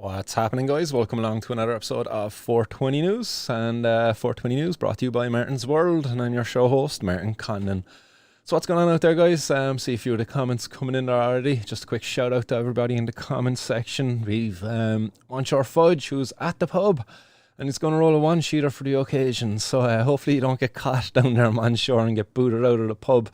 What's happening, guys? Welcome along to another episode of 420 News. And 420 News brought to you by Martin's World. And I'm your show host, Martin Condon. So what's going on out there, guys? See a few of the comments coming in there already. Just a quick shout out to everybody in the comments section. We've Onshore Fudge, who's at the pub. And he's going to roll a one-sheeter for the occasion. So hopefully you don't get caught down there on shore and get booted out of the pub.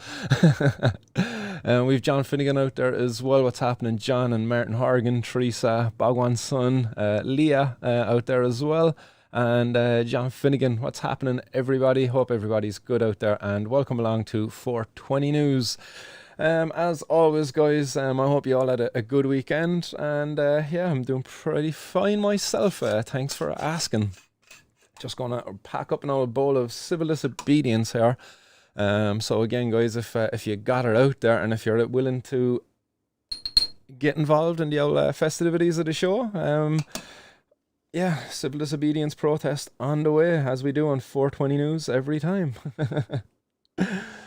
We've John Finnegan out there as well. What's happening? John and Martin Horgan, Teresa, Bhagwan's son, Leah out there as well. And John Finnegan, what's happening, everybody? Hope everybody's good out there. And welcome along to 420 News. As always, guys, I hope you all had a good weekend. And yeah, I'm doing pretty fine myself. Thanks for asking. Just going to pack up an old bowl of civil disobedience here. So again, guys, if you got it out there and if you're willing to get involved in the old festivities of the show, yeah, civil disobedience protest on the way, as we do on 420 News every time.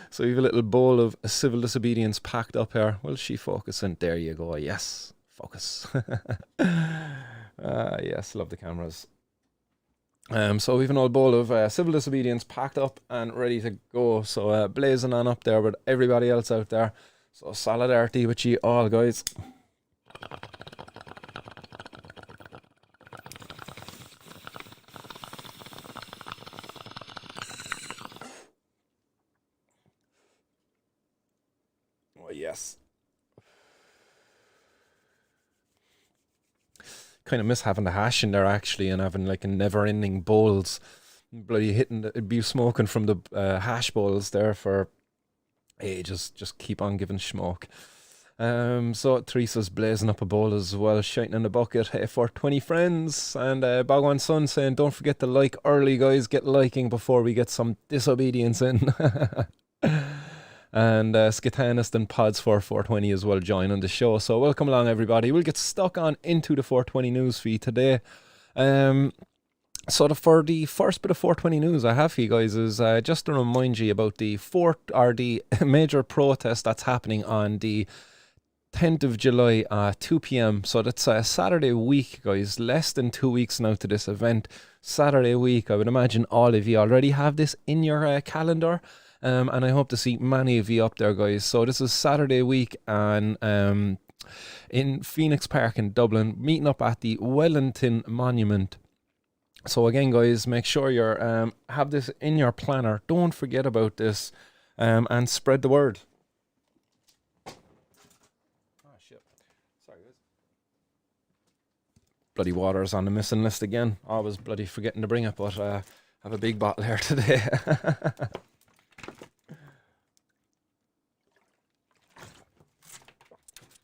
So we have a little bowl of civil disobedience packed up here. Well, she focusing? There you go. Yes, focus. Yes, love the cameras. So we've an old bowl of civil disobedience packed up and ready to go. So blazing on up there with everybody else out there. So solidarity with you all, guys. Yes. Kind of miss having the hash in there actually, and having like a never-ending bowls. Bloody be smoking from the hash bowls there for ages. Just keep on giving smoke. So Teresa's blazing up a bowl as well, shouting in the bucket. Hey, for 20 friends. And Bhagwan's son saying, don't forget to like early, guys. Get liking before we get some disobedience in. And Skitanist and Pods for 420 as well join on the show. So welcome along, everybody. We'll get stuck on into the 420 News feed today. So for the first bit of 420 News I have for you guys is just to remind you about the major protest that's happening on the 10th of July at 2 p.m. So that's a Saturday week, guys. Less than 2 weeks now to this event. Saturday week. I would imagine all of you already have this in your calendar. And I hope to see many of you up there, guys. So this is Saturday week and in Phoenix Park in Dublin, meeting up at the Wellington Monument. So again, guys, make sure you have this in your planner. Don't forget about this and spread the word. Oh, shit. Sorry, guys. Bloody water's on the missing list again. Always bloody forgetting to bring it, but I have a big bottle here today.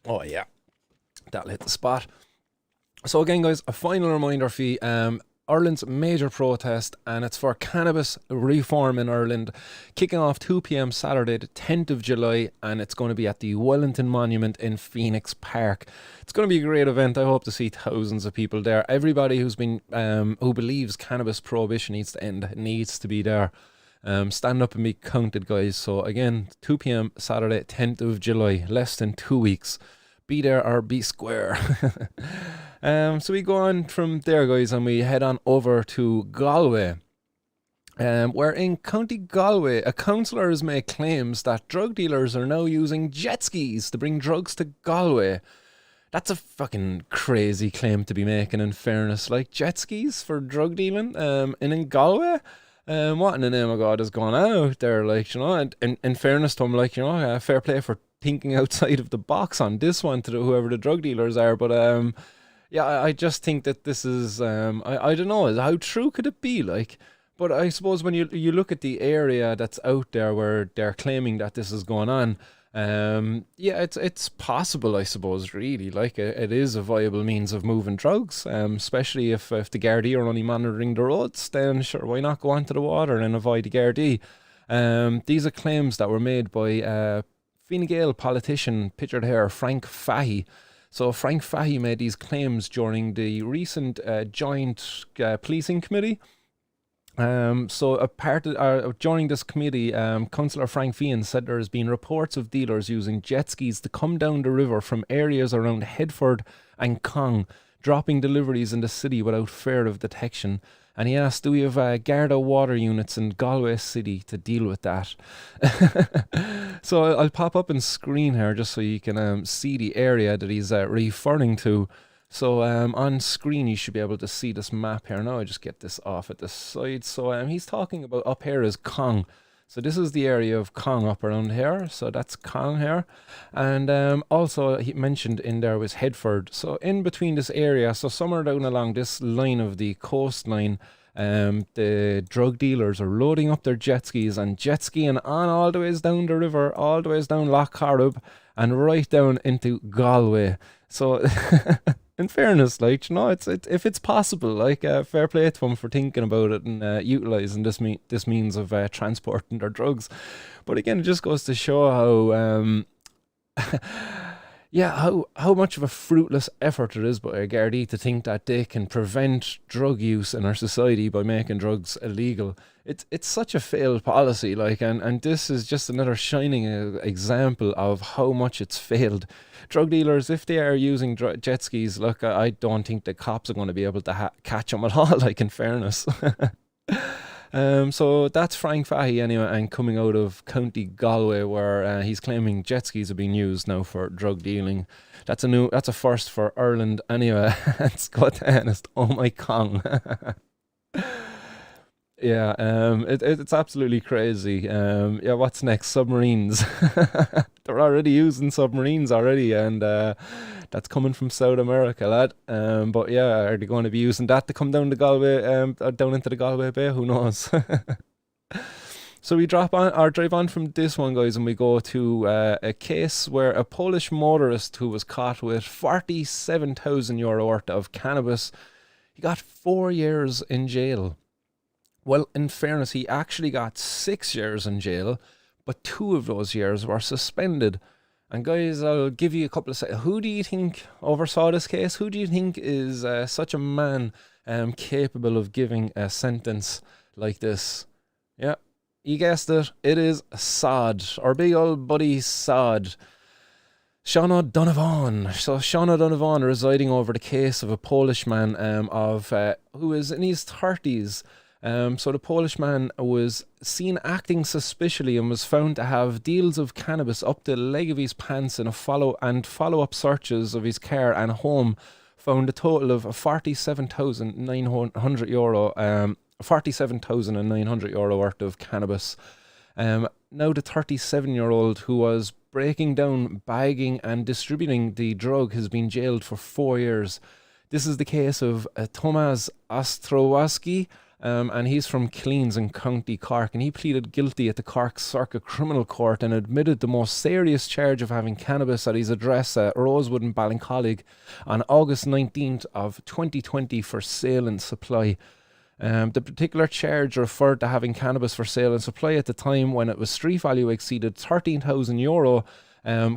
Oh yeah, that'll hit the spot. So again, guys, a final reminder for you, Ireland's major protest, and it's for Cannabis Reform in Ireland, kicking off 2 p.m. Saturday the 10th of July, and it's going to be at the Wellington Monument in Phoenix Park. It's going to be a great event. I hope to see thousands of people there. Everybody who believes cannabis prohibition needs to end needs to be there. Stand up and be counted, guys. So again, 2 p.m. Saturday 10th of July, less than 2 weeks. Be there or be square. So we go on from there, guys, and we head on over to Galway. Where in County Galway, a councillor has made claims that drug dealers are now using jet skis to bring drugs to Galway. That's a fucking crazy claim to be making, in fairness. Like, jet skis for drug dealing and in Galway? What in the name of God is going on out there? Like, you know, and in fairness to him, like, you know, fair play for thinking outside of the box on this one to whoever the drug dealers are. But yeah, I just think that this is I don't know, how true could it be? Like, but I suppose when you look at the area that's out there where they're claiming that this is going on, yeah, it's possible, I suppose, really. Like, it is a viable means of moving drugs, especially if the Gardaí are only monitoring the roads. Then sure, why not go onto the water and avoid the Gardaí? These are claims that were made by Fine Gael politician, pictured here, Frank Fahey. So Frank Fahey made these claims during the recent joint policing committee. So during this committee, Councillor Frank Fahey said there has been reports of dealers using jet skis to come down the river from areas around Headford and Cong dropping deliveries in the city without fear of detection. And he asked, do we have Garda water units in Galway city to deal with that? So I'll pop up on screen here just so you can see the area that he's referring to. So on screen you should be able to see this map here. Now I just get this off at the side. So he's talking about up here is Cong. So this is the area of Cong up around here. So that's Cong here. And also he mentioned in there was Headford. So in between this area, so somewhere down along this line of the coastline, the drug dealers are loading up their jet skis and jet skiing on all the ways down the river, all the ways down Loch Corrib and right down into Galway. So in fairness, like, you know, if it's possible, like, fair play to them for thinking about it and utilising this means of transporting their drugs. But again, it just goes to show how how much of a fruitless effort it is by a Gardaí to think that they can prevent drug use in our society by making drugs illegal. It's such a failed policy, like, and this is just another shining example of how much it's failed. Drug dealers, if they are using jet skis, look, I don't think the cops are going to be able to catch them at all, like, in fairness. So that's Frank Fahey anyway, and coming out of County Galway, where he's claiming jet skis are being used now for drug dealing. That's a first for Ireland anyway. It's quite honest. Oh my Kong. Yeah, it's absolutely crazy. Yeah, what's next? Submarines. They're already using submarines already, and that's coming from South America, lad. But yeah, are they going to be using that to come down to Galway, down into the Galway Bay? Who knows? So we drive on from this one, guys, and we go to a case where a Polish motorist who was caught with €47,000 worth of cannabis, he got 4 years in jail. Well, in fairness, he actually got 6 years in jail, but 2 of those years were suspended. And guys, I'll give you a couple of seconds. Who do you think oversaw this case? Who do you think is such a man capable of giving a sentence like this? Yeah, you guessed it. It is Sod, our big old buddy Sod. Sean O'Donovan. So Sean O'Donovan residing over the case of a Polish man who is in his 30s. So the Polish man was seen acting suspiciously and was found to have deals of cannabis up the leg of his pants in follow-up searches of his car and home found a total of €47,900, €47,900 worth of cannabis. Now the 37-year-old who was breaking down, bagging and distributing the drug has been jailed for 4 years. This is the case of Tomasz Ostrołowski. And he's from Cleans in County Cork, and he pleaded guilty at the Cork Circuit Criminal Court and admitted the most serious charge of having cannabis at his address at Rosewood in Ballincollig on August 19th of 2020 for sale and supply. The particular charge referred to having cannabis for sale and supply at the time when its street value exceeded €13,000,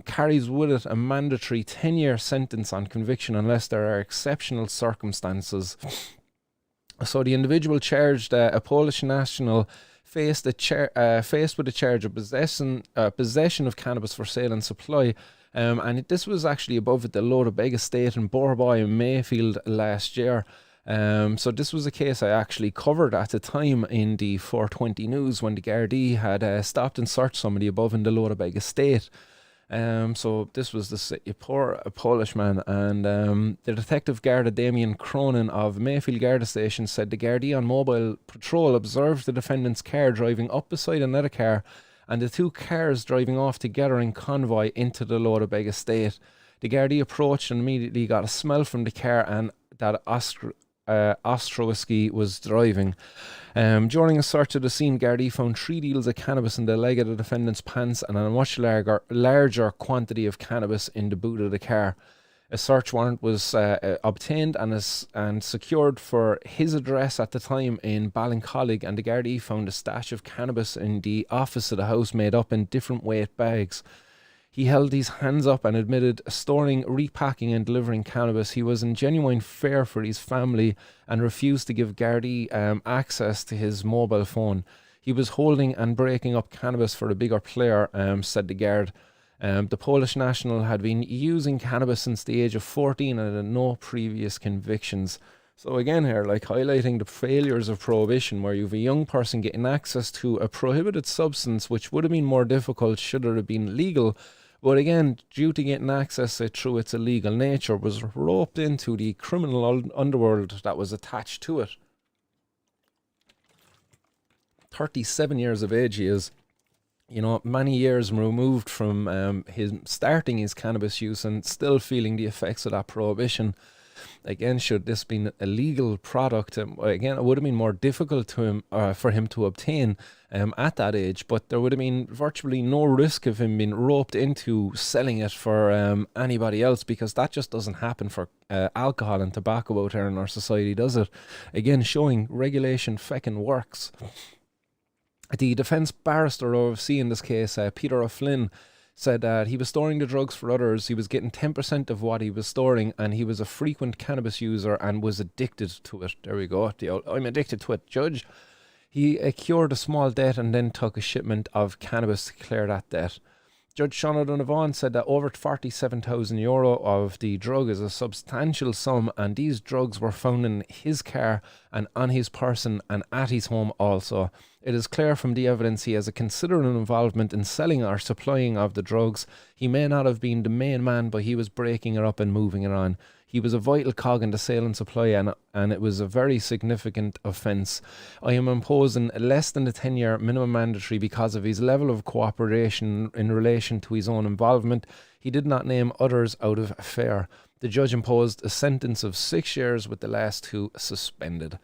carries with it a mandatory 10-year sentence on conviction unless there are exceptional circumstances. So the individual charged, a Polish national, faced with a charge of possession of cannabis for sale and supply. And this was actually above at the Lodabeg estate in Borboy in Mayfield last year. So this was a case I actually covered at the time in the 420 News when the Gardaí had stopped and searched somebody above in the Lodabeg estate. So this was a Polish man, and the detective Garda Damien Cronin of Mayfield Garda Station said the Gardaí on mobile patrol observed the defendant's car driving up beside another car and the two cars driving off together in convoy into the Lodabeg estate. The Gardaí approached and immediately got a smell from the car and that Ostrowski was driving. During a search of the scene, Gardaí found 3 deals of cannabis in the leg of the defendant's pants and a much larger quantity of cannabis in the boot of the car. A search warrant was obtained and secured for his address at the time in Ballincollig, and the Gardaí found a stash of cannabis in the office of the house made up in different weight bags. He held his hands up and admitted storing, repacking and delivering cannabis. He was in genuine fear for his family and refused to give Gardaí access to his mobile phone. He was holding and breaking up cannabis for a bigger player, said the guard. The Polish national had been using cannabis since the age of 14 and had no previous convictions. So again here, like highlighting the failures of prohibition, where you have a young person getting access to a prohibited substance, which would have been more difficult should it have been legal. But again, due to getting access through its illegal nature, was roped into the criminal underworld that was attached to it. 37 years of age he is. You know, many years removed from his starting his cannabis use and still feeling the effects of that prohibition. Again, should this been a legal product, again, it would have been more difficult to him for him to obtain at that age, but there would have been virtually no risk of him being roped into selling it for anybody else, because that just doesn't happen for alcohol and tobacco out there in our society, does it? Again, showing regulation feckin' works. The defence barrister overseeing this case, Peter O'Flynn, said that he was storing the drugs for others. He was getting 10% of what he was storing, and he was a frequent cannabis user and was addicted to it. There we go. I'm addicted to it, Judge. He cured a small debt and then took a shipment of cannabis to clear that debt. Judge Sean O'Donovan said that over €47,000 of the drug is a substantial sum, and these drugs were found in his car and on his person and at his home also. It is clear from the evidence he has a considerable involvement in selling or supplying of the drugs. He may not have been the main man, but he was breaking it up and moving it on. He was a vital cog in the sale and supply, and it was a very significant offence. I am imposing less than the 10-year minimum mandatory because of his level of cooperation in relation to his own involvement. He did not name others out of fear. The judge imposed a sentence of 6 years with the last 2 suspended.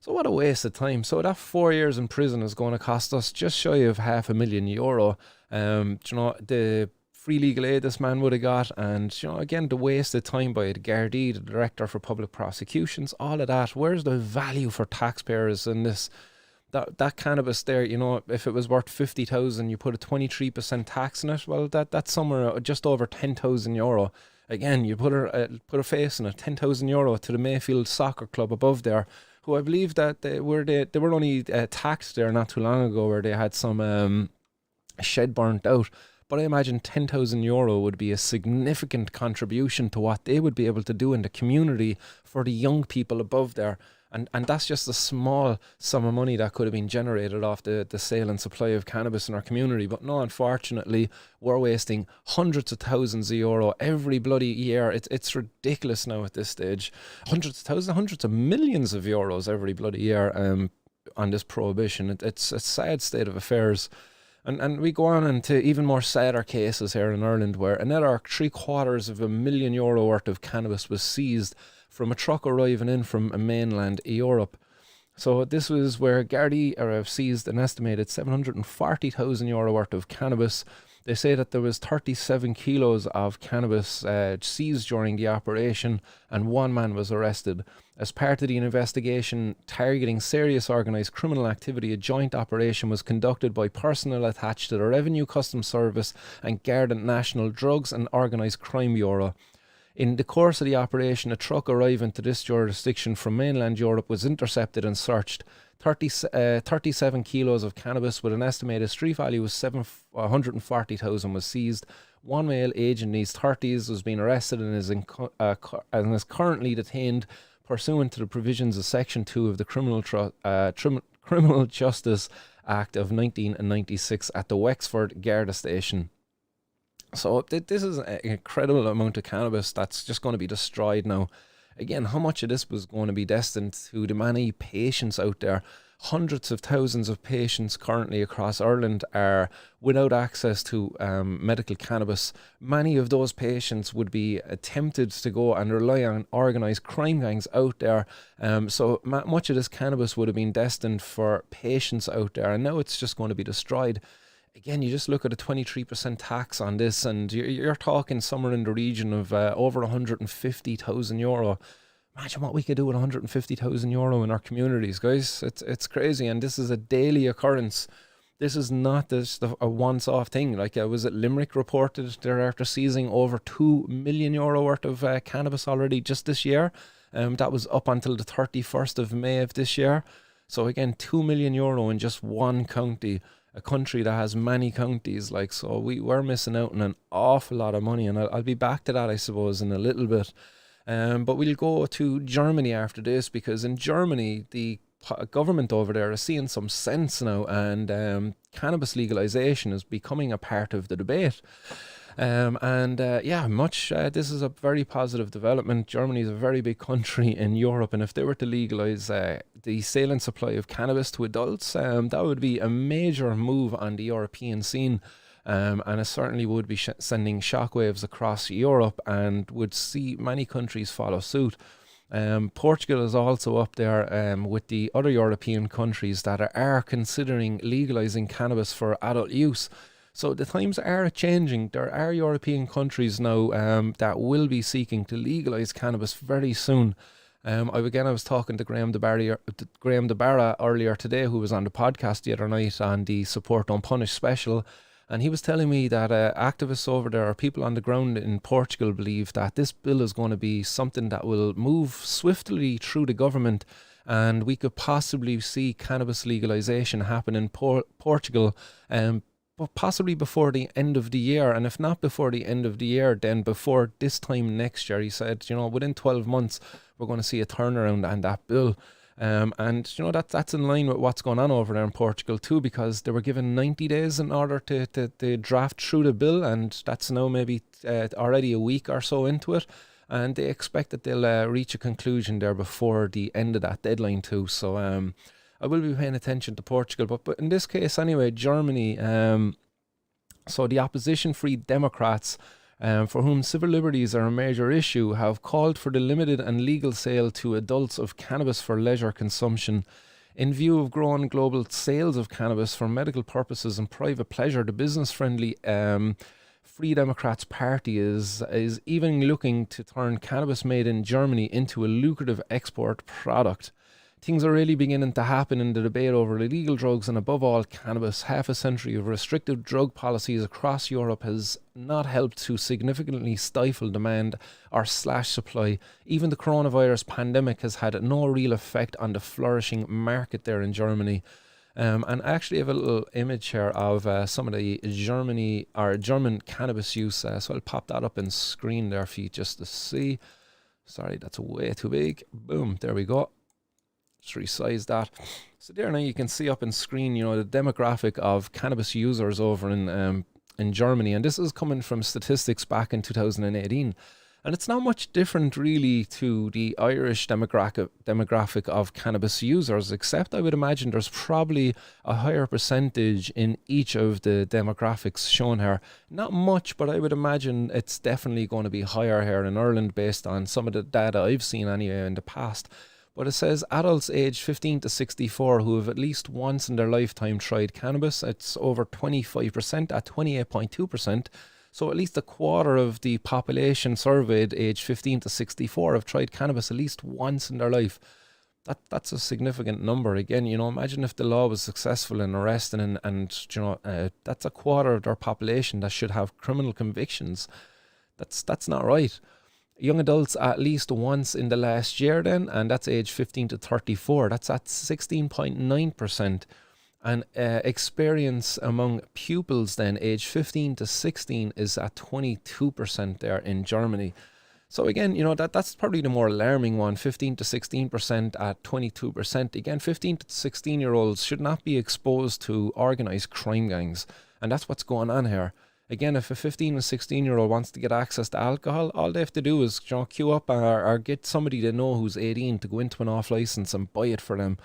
So what a waste of time. So that 4 years in prison is going to cost us just shy of €500,000. You know, the free legal aid this man would have got, and you know, again, the waste of time by the Gardaí, the Director for Public Prosecutions, all of that. Where's the value for taxpayers in this? That cannabis there, you know, if it was worth 50,000, you put a 23% tax in it. Well, that's somewhere just over €10,000. Again, you put a face in it, €10,000 to the Mayfield Soccer Club above there, who I believe that they were only taxed there not too long ago, where they had some shed burnt out. But I imagine €10,000 would be a significant contribution to what they would be able to do in the community for the young people above there. And that's just a small sum of money that could have been generated off the sale and supply of cannabis in our community. But no, unfortunately, we're wasting hundreds of thousands of euro every bloody year. It's ridiculous now at this stage. Hundreds of thousands, hundreds of millions of euros every bloody year on this prohibition. It's a sad state of affairs. And we go on into even more sadder cases here in Ireland, where another €750,000 worth of cannabis was seized from a truck arriving in from mainland Europe. So this was where Gardaí have seized an estimated €740,000 worth of cannabis. They say that there was 37 kilos of cannabis seized during the operation, and one man was arrested. As part of the investigation targeting serious organised criminal activity, a joint operation was conducted by personnel attached to the Revenue Customs Service and Garda National Drugs and Organised Crime Bureau. In the course of the operation, a truck arriving to this jurisdiction from mainland Europe was intercepted and searched. 37 kilos of cannabis with an estimated street value of 140,000 was seized. One male aged in his 30s was being arrested and is currently detained pursuant to the provisions of Section 2 of the Criminal Justice Act of 1996 at the Wexford Garda station. So this is an incredible amount of cannabis that's just going to be destroyed now. Again, how much of this was going to be destined to the many patients out there? Hundreds of thousands of patients currently across Ireland are without access to medical cannabis. Many of those patients would be tempted to go and rely on organised crime gangs out there. So much of this cannabis would have been destined for patients out there, and now it's just going to be destroyed. Again, you just look at a 23% tax on this, and you're talking somewhere in the region of over €150,000. Imagine what we could do with €150,000 in our communities, guys. It's crazy, and this is a daily occurrence. This is not just a once-off thing. Like, was it Limerick reported they're after seizing over €2 million worth of cannabis already just this year? That was up until the 31st of May of this year. So again, €2 million in just one county. a country that has many counties, like, so we're missing out on an awful lot of money, and I'll be back to that, I suppose, in a little bit. But we'll go to Germany after this, because in Germany, the government over there is seeing some sense now, and cannabis legalization is becoming a part of the debate. This is a very positive development. Germany is a very big country in Europe, and if they were to legalise the sale and supply of cannabis to adults, that would be a major move on the European scene. And it certainly would be sending shockwaves across Europe, and would see many countries follow suit. Portugal is also up there with the other European countries that are considering legalising cannabis for adult use. So the times are changing. There are European countries now that will be seeking to legalise cannabis very soon. I was talking to Graham de Barra earlier today, who was on the podcast the other night on the Support Don't Punish special, and he was telling me that activists over there, or people on the ground in Portugal, believe that this bill is going to be something that will move swiftly through the government, and we could possibly see cannabis legalisation happen in Portugal but possibly before the end of the year. And if not before the end of the year, then before this time next year. He said, within 12 months, we're going to see a turnaround on that bill. That's in line with what's going on over there in Portugal too, because they were given 90 days in order to draft through the bill, and that's now maybe already a week or so into it. And they expect that they'll reach a conclusion there before the end of that deadline too. So I will be paying attention to Portugal, but in this case anyway, Germany, so the opposition Free Democrats, for whom civil liberties are a major issue, have called for the limited and legal sale to adults of cannabis for leisure consumption. In view of growing global sales of cannabis for medical purposes and private pleasure, the business-friendly Free Democrats Party is even looking to turn cannabis made in Germany into a lucrative export product. Things are really beginning to happen in the debate over illegal drugs, and above all cannabis. Half a century of restrictive drug policies across Europe has not helped to significantly stifle demand or slash supply. Even the coronavirus pandemic has had no real effect on the flourishing market there in Germany. And I actually have a little image here of some of the German cannabis use, so I'll pop that up on screen there for you just to see. Sorry, that's way too big. Boom, there we go. Just resize that. So there now you can see up on screen, the demographic of cannabis users over in Germany, and this is coming from statistics back in 2018, and it's not much different really to the Irish demographic of cannabis users, except I would imagine there's probably a higher percentage in each of the demographics shown here. Not much, but I would imagine it's definitely going to be higher here in Ireland based on some of the data I've seen anyway in the past. But it says adults aged 15 to 64 who have at least once in their lifetime tried cannabis. It's over 25% at 28.2%. So at least a quarter of the population surveyed aged 15 to 64 have tried cannabis at least once in their life. That's a significant number. Again, imagine if the law was successful in arresting and that's a quarter of their population that should have criminal convictions. That's not right. Young adults at least once in the last year then, and that's age 15 to 34. That's at 16.9%. And experience among pupils then, age 15 to 16, is at 22% there in Germany. So again, that's probably the more alarming one, 15 to 16% at 22%. Again, 15 to 16-year-olds should not be exposed to organised crime gangs. And that's what's going on here. Again, if a 15 or 16-year-old wants to get access to alcohol, all they have to do is queue up or get somebody they know who's 18 to go into an off-licence and buy it for them,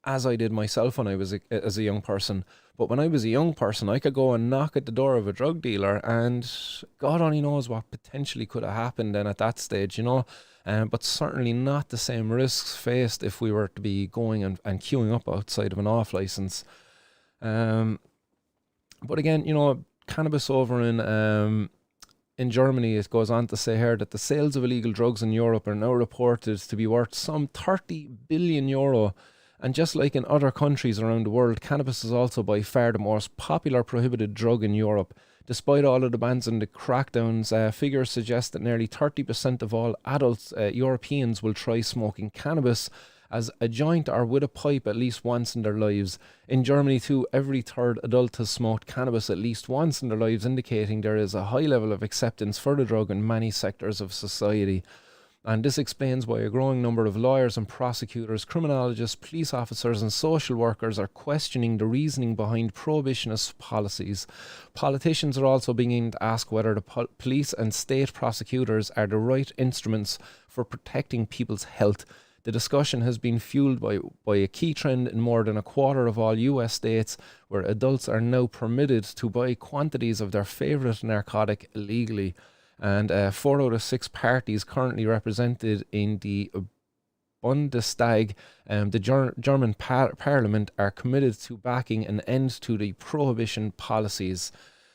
as I did myself when I was as a young person. But when I was a young person, I could go and knock at the door of a drug dealer, and God only knows what potentially could have happened then at that stage, but certainly not the same risks faced if we were to be going and queuing up outside of an off-licence. But again, cannabis over in Germany, it goes on to say here that the sales of illegal drugs in Europe are now reported to be worth some 30 billion euro. And just like in other countries around the world, cannabis is also by far the most popular prohibited drug in Europe. Despite all of the bans and the crackdowns, figures suggest that nearly 30% of all adult Europeans will try smoking cannabis. as a joint or with a pipe at least once in their lives. In Germany too, every third adult has smoked cannabis at least once in their lives, indicating there is a high level of acceptance for the drug in many sectors of society. And this explains why a growing number of lawyers and prosecutors, criminologists, police officers and social workers are questioning the reasoning behind prohibitionist policies. Politicians are also beginning to ask whether the police and state prosecutors are the right instruments for protecting people's health. The discussion has been fueled by a key trend in more than a quarter of all US states, where adults are now permitted to buy quantities of their favourite narcotic illegally. And 4 out of 6 parties currently represented in the Bundestag, the German parliament, are committed to backing an end to the prohibition policies.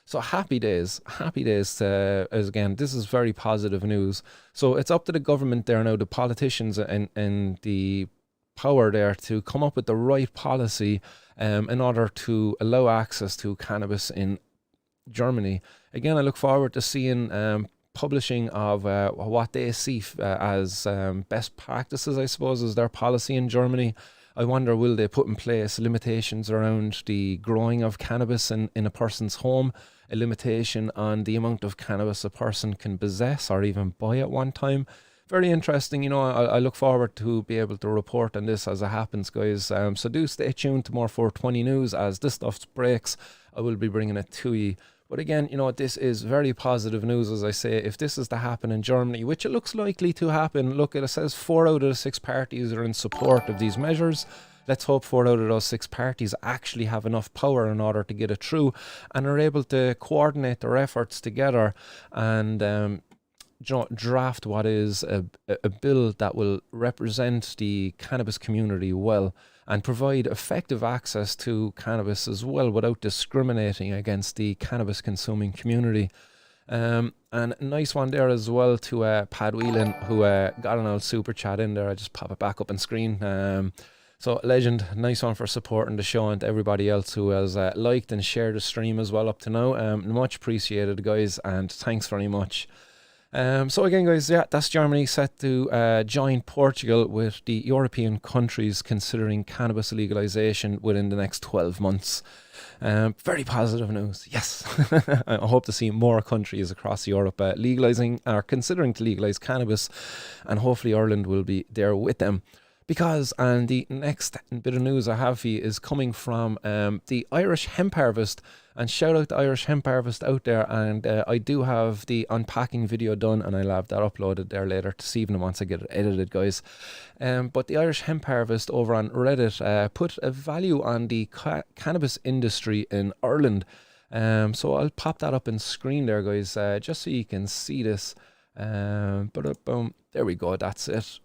So happy days, as again, this is very positive news. So it's up to the government there now, the politicians and the power there, to come up with the right policy in order to allow access to cannabis in Germany. Again, I look forward to seeing publishing of what they see as best practices, I suppose, as their policy in Germany. I wonder, will they put in place limitations around the growing of cannabis in a person's home, a limitation on the amount of cannabis a person can possess or even buy at one time? Very interesting. You know, I look forward to be able to report on this as it happens, guys. So do stay tuned to more 420 news. As this stuff breaks, I will be bringing it to you. But again, you know, this is very positive news, as I say. If this is to happen in Germany, which it looks likely to happen, look, it says 4 out of the 6 parties are in support of these measures. Let's hope 4 out of those 6 parties actually have enough power in order to get it through and are able to coordinate their efforts together and draft what is a bill that will represent the cannabis community well and provide effective access to cannabis as well without discriminating against the cannabis consuming community. And a nice one there as well to Pad Whelan, who got an old super chat in there. I just pop it back up on screen. So legend, nice one for supporting the show, and to everybody else who has liked and shared the stream as well up to now. Much appreciated, guys, and thanks very much. So again, guys, yeah, that's Germany set to join Portugal with the European countries considering cannabis legalization within the next 12 months. Very positive news, yes. I hope to see more countries across Europe legalizing or considering to legalize cannabis, and hopefully Ireland will be there with them. Because, and the next bit of news I have for you is coming from the Irish Hemp Harvest. And shout out to Irish Hemp Harvest out there. And I do have the unpacking video done, and I'll have that uploaded there later this evening once I get it edited, guys. But the Irish Hemp Harvest over on Reddit put a value on the cannabis industry in Ireland. So I'll pop that up on screen there, guys, just so you can see this. Boom, there we go, that's it.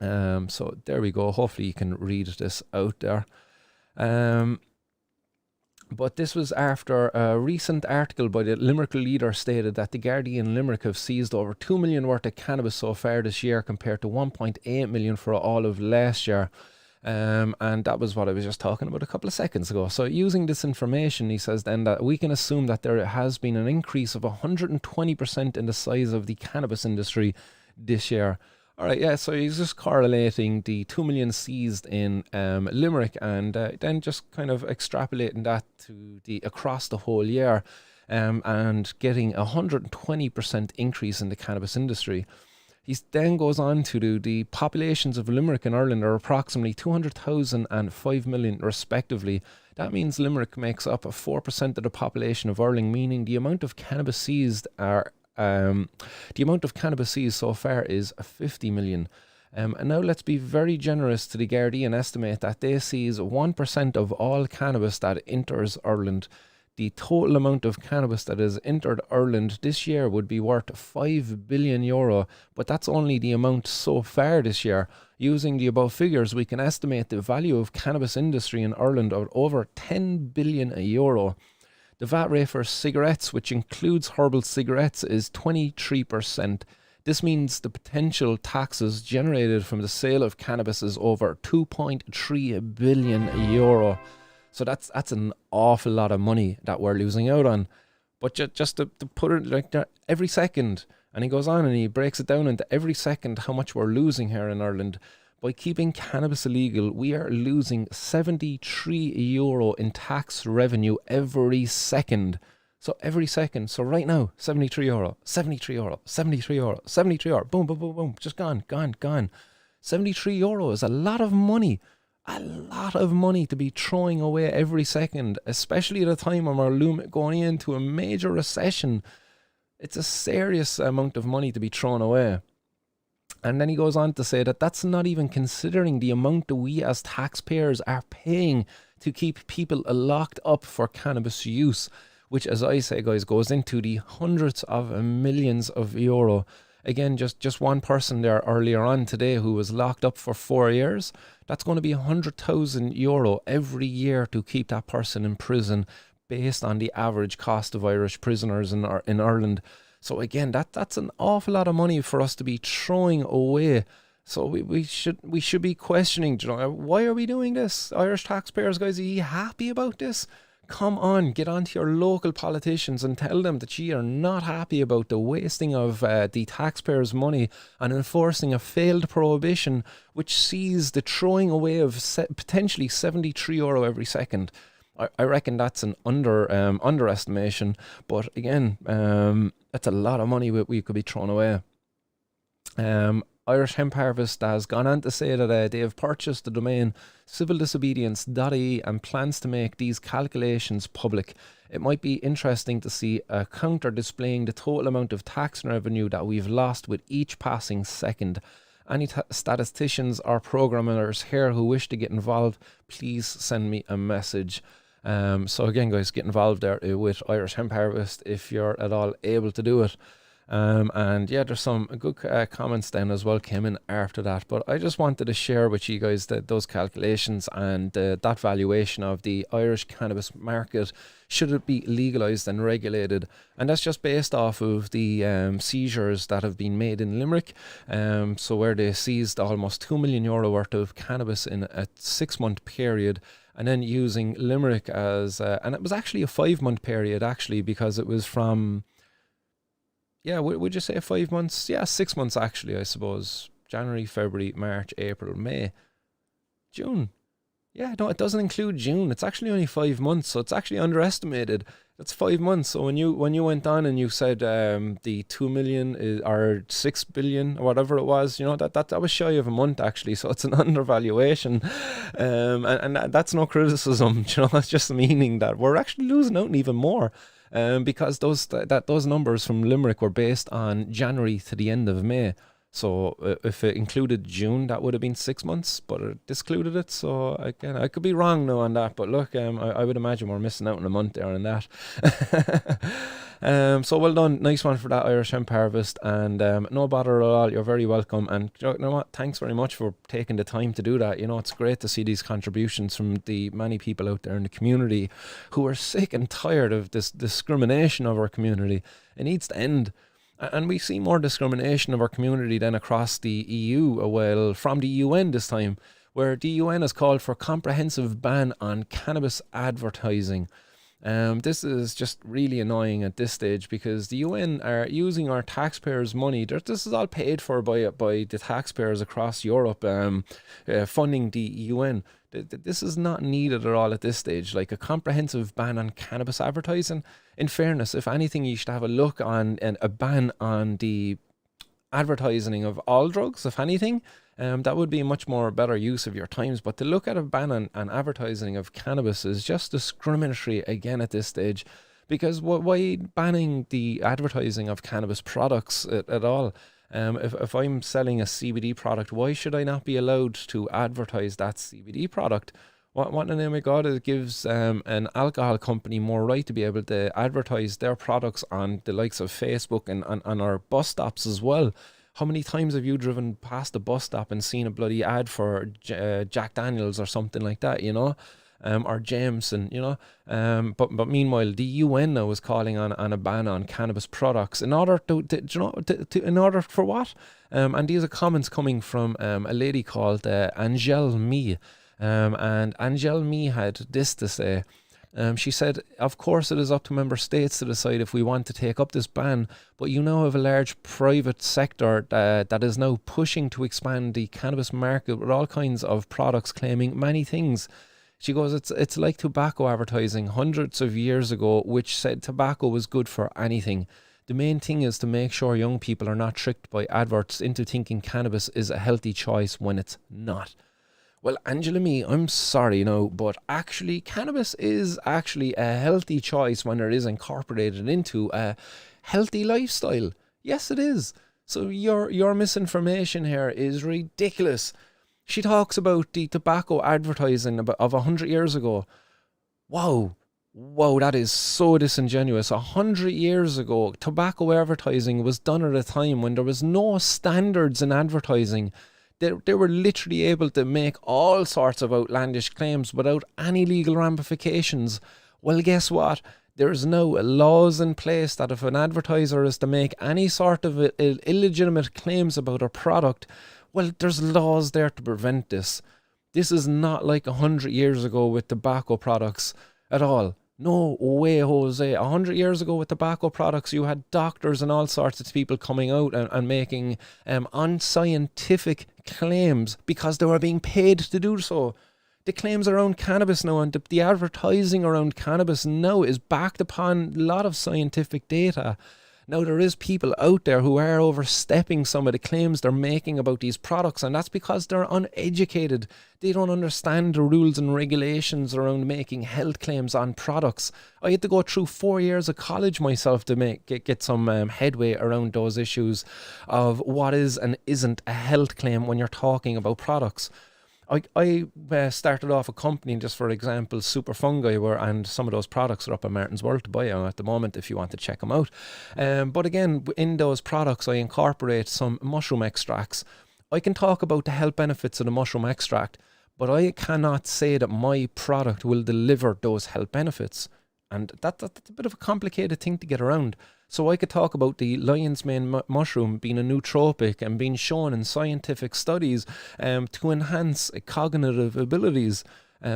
So there we go. Hopefully you can read this out there. But this was after a recent article by the Limerick Leader stated that the Gardaí in Limerick have seized over 2 million worth of cannabis so far this year, compared to 1.8 million for all of last year. And that was what I was just talking about a couple of seconds ago. So using this information, he says then that we can assume that there has been an increase of 120% in the size of the cannabis industry this year. All right, yeah, so he's just correlating the 2 million seized in Limerick and then just kind of extrapolating that to the across the whole year and getting 120% increase in the cannabis industry. He then goes on to do the populations of Limerick and Ireland are approximately 200,000 and 5 million respectively. That means Limerick makes up 4% of the population of Ireland, meaning the amount of cannabis seized so far is 50 million. And now let's be very generous to the Gardaí and estimate that they seize 1% of all cannabis that enters Ireland. The total amount of cannabis that has entered Ireland this year would be worth €5 billion, but that's only the amount so far this year. Using the above figures, we can estimate the value of cannabis industry in Ireland of over €10 billion. The VAT rate for cigarettes, which includes herbal cigarettes, is 23%. This means the potential taxes generated from the sale of cannabis is over €2.3 billion. So that's an awful lot of money that we're losing out on. But just to put it like that, every second, and he goes on and he breaks it down into every second how much we're losing here in Ireland. by keeping cannabis illegal, we are losing €73 in tax revenue every second. So every second. So right now, €73, €73, €73, €73. Boom, boom, boom, boom. Just gone, gone, gone. €73 is a lot of money. A lot of money to be throwing away every second, especially at a time when we're going into a major recession. It's a serious amount of money to be thrown away. And then he goes on to say that that's not even considering the amount that we as taxpayers are paying to keep people locked up for cannabis use, which, as I say, guys, goes into the hundreds of millions of euro. Again, just one person there earlier on today who was locked up for 4 years. That's going to be €100,000 every year to keep that person in prison, based on the average cost of Irish prisoners in Ireland. So again, that's an awful lot of money for us to be throwing away. So we should be questioning, why are we doing this? Irish taxpayers, guys, are you happy about this? Come on, get onto your local politicians and tell them that you are not happy about the wasting of the taxpayers' money and enforcing a failed prohibition which sees the throwing away of potentially €73 every second. I reckon that's an underestimation, but again, that's a lot of money we could be thrown away. Irish Hemp Harvest has gone on to say that they have purchased the domain civildisobedience.ie and plans to make these calculations public. It might be interesting to see a counter displaying the total amount of tax revenue that we've lost with each passing second. Any statisticians or programmers here who wish to get involved, please send me a message. So again, guys, get involved there with Irish Hemp Harvest if you're at all able to do it. And yeah, there's some good comments then as well came in after that, but I just wanted to share with you guys those calculations and that valuation of the Irish cannabis market, should it be legalised and regulated. And that's just based off of the seizures that have been made in Limerick, so where they seized almost €2 million worth of cannabis in a 6-month period, and then using Limerick as and it was actually a 5-month period actually, because it was from, yeah, would you say 5 months? Yeah, 6 months actually, I suppose. January, February, March, April, May, June. Yeah, no, it doesn't include June. It's actually only 5 months, so it's actually underestimated. It's 5 months. So when you went on and you said the 2 million or 6 billion or whatever it was, that was shy of a month actually. So it's an undervaluation, and that's no criticism. That's just meaning that we're actually losing out even more. Because those numbers from Limerick were based on January to the end of May. So if it included June, that would have been 6 months, but it excluded it. So again, I could be wrong now on that, but look, I would imagine we're missing out on a month there on that. So well done, nice one for that, Irish Hemp Harvest, and no bother at all, you're very welcome. And you know what, thanks very much for taking the time to do that. It's great to see these contributions from the many people out there in the community who are sick and tired of this discrimination of our community. It needs to end. And we see more discrimination of our community than across the EU, well, from the UN this time, where the UN has called for comprehensive ban on cannabis advertising. This is just really annoying at this stage, because the UN are using our taxpayers' money. This is all paid for by the taxpayers across Europe, funding the UN. This is not needed at all at this stage. Like a comprehensive ban on cannabis advertising. In fairness, if anything, you should have a look on a ban on the advertising of all drugs, if anything. That would be a much more better use of your times. But to look at a ban on advertising of cannabis is just discriminatory again at this stage. Because why banning the advertising of cannabis products at all? If I'm selling a CBD product, why should I not be allowed to advertise that CBD product? What in the name of God, it gives an alcohol company more right to be able to advertise their products on the likes of Facebook and on our bus stops as well. How many times have you driven past a bus stop and seen a bloody ad for Jack Daniels or something like that, or Jameson, but meanwhile the UN now is calling on a ban on cannabis products in order in order for what? And these are comments coming from a lady called Angel Me, and Angel Me had this to say: She said, of course it is up to member states to decide if we want to take up this ban, but you now have a large private sector that is now pushing to expand the cannabis market with all kinds of products claiming many things. She goes, it's like tobacco advertising hundreds of years ago, which said tobacco was good for anything. The main thing is to make sure young people are not tricked by adverts into thinking cannabis is a healthy choice when it's not. Well, Angela Mee, I'm sorry, but actually cannabis is actually a healthy choice when it is incorporated into a healthy lifestyle. Yes, it is. So your misinformation here is ridiculous. She talks about the tobacco advertising of 100 years ago. Wow, that is so disingenuous. 100 years ago, tobacco advertising was done at a time when there was no standards in advertising. They were literally able to make all sorts of outlandish claims without any legal ramifications. Well, guess what? There's now laws in place that if an advertiser is to make any sort of illegitimate claims about a product, well, there's laws there to prevent this. This is not like 100 years ago with tobacco products at all. No way, Jose. 100 years ago with tobacco products, you had doctors and all sorts of people coming out and making unscientific claims because they were being paid to do so. The claims around cannabis now and the advertising around cannabis now is backed upon a lot of scientific data. Now, there is people out there who are overstepping some of the claims they're making about these products, and that's because they're uneducated. They don't understand the rules and regulations around making health claims on products. I had to go through 4 years of college myself to get some headway around those issues of what is and isn't a health claim when you're talking about products. I started off a company, just for example, Super Fungi, and some of those products are up at Martin's World to buy at the moment if you want to check them out. But again, in those products, I incorporate some mushroom extracts. I can talk about the health benefits of the mushroom extract, but I cannot say that my product will deliver those health benefits. And that's a bit of a complicated thing to get around. So I could talk about the lion's mane mushroom being a nootropic and being shown in scientific studies to enhance cognitive abilities.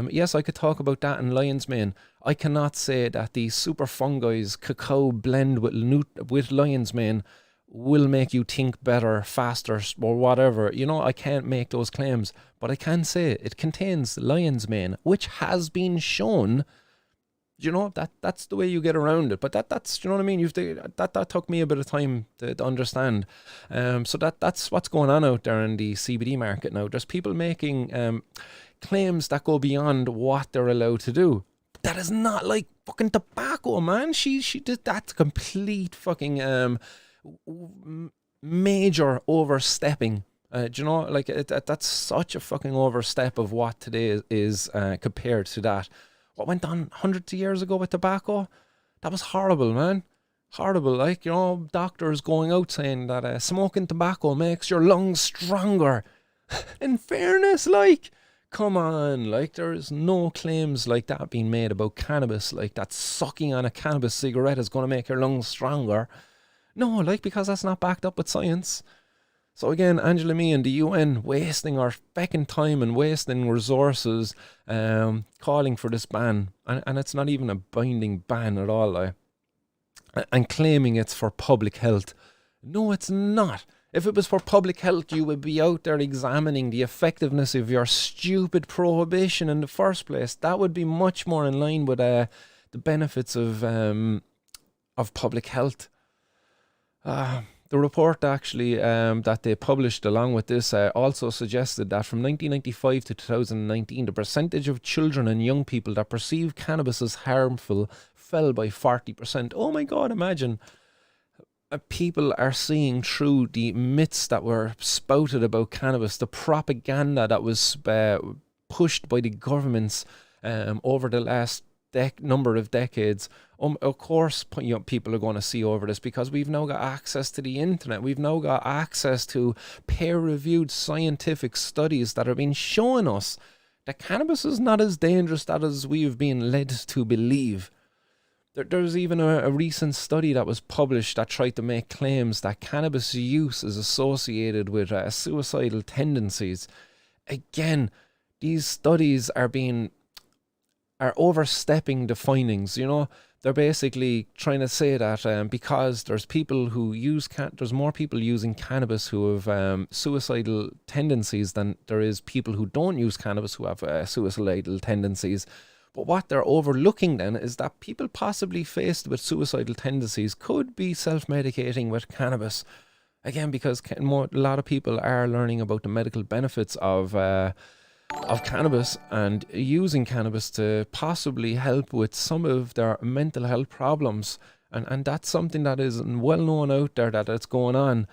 Yes, I could talk about that in lion's mane. I cannot say that the super fungi's cacao blend with lion's mane will make you think better, faster, or whatever. I can't make those claims, but I can say it contains lion's mane, which has been shown. That's the way you get around it. But that's you know what I mean. That took me a bit of time to understand. So that's what's going on out there in the CBD market now. There's people making claims that go beyond what they're allowed to do. That is not like fucking tobacco, man. She did that complete fucking major overstepping. That's such a fucking overstep of what today is compared to that. What went on hundreds of years ago with tobacco? That was horrible, man. Horrible. Doctors going out saying that smoking tobacco makes your lungs stronger. In fairness, come on, there's no claims like that being made about cannabis, that sucking on a cannabis cigarette is going to make your lungs stronger. No, because that's not backed up with science. So again, Angela Mee and the UN wasting our feckin' time and wasting resources calling for this ban. And it's not even a binding ban at all. And claiming it's for public health. No, it's not. If it was for public health, you would be out there examining the effectiveness of your stupid prohibition in the first place. That would be much more in line with the benefits of public health. The report actually that they published along with this also suggested that from 1995 to 2019, the percentage of children and young people that perceive cannabis as harmful fell by 40%. Oh my God, imagine. People are seeing through the myths that were spouted about cannabis, the propaganda that was pushed by the governments over the last number of decades. Of course, people are going to see over this because we've now got access to the internet. We've now got access to peer-reviewed scientific studies that are being showing us that cannabis is not as dangerous as we've been led to believe. There's even a recent study that was published that tried to make claims that cannabis use is associated with suicidal tendencies. Again, these studies are being are overstepping the findings. They're basically trying to say that because there's people who there's more people using cannabis who have suicidal tendencies than there is people who don't use cannabis who have suicidal tendencies. But what they're overlooking then is that people possibly faced with suicidal tendencies could be self-medicating with cannabis. Again, because a lot of people are learning about the medical benefits of cannabis and using cannabis to possibly help with some of their mental health problems. And that's something that is well known out there that it's going on.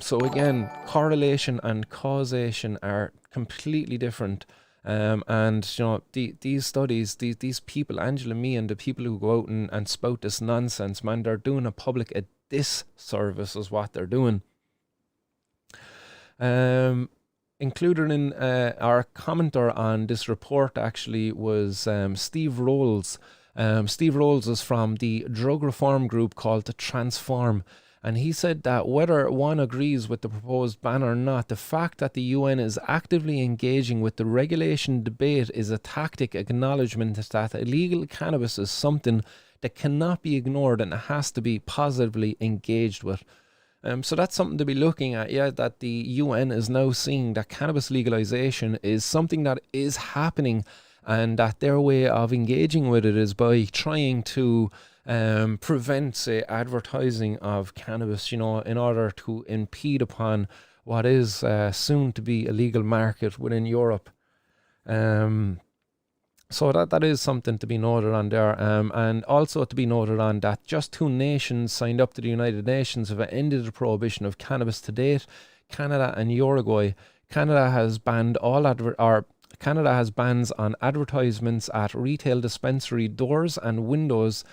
So again, correlation and causation are completely different. And these studies, these people, Angela, me, and the people who go out and spout this nonsense, man, they're doing a public a disservice is what they're doing. Included in our commenter on this report actually was Steve Rolls. Steve Rolls is from the drug reform group called Transform. And he said that whether one agrees with the proposed ban or not, the fact that the UN is actively engaging with the regulation debate is a tactic acknowledgement that illegal cannabis is something that cannot be ignored and has to be positively engaged with. So that's something to be looking at, that the UN is now seeing that cannabis legalization is something that is happening, and that their way of engaging with it is by trying to prevent, say, advertising of cannabis, in order to impede upon what is soon to be a legal market within Europe. So that is something to be noted on there, and also to be noted on that just 2 nations signed up to the United Nations have ended the prohibition of cannabis to date: Canada and Uruguay. Canada has banned Canada has bans on advertisements at retail dispensary doors and windows.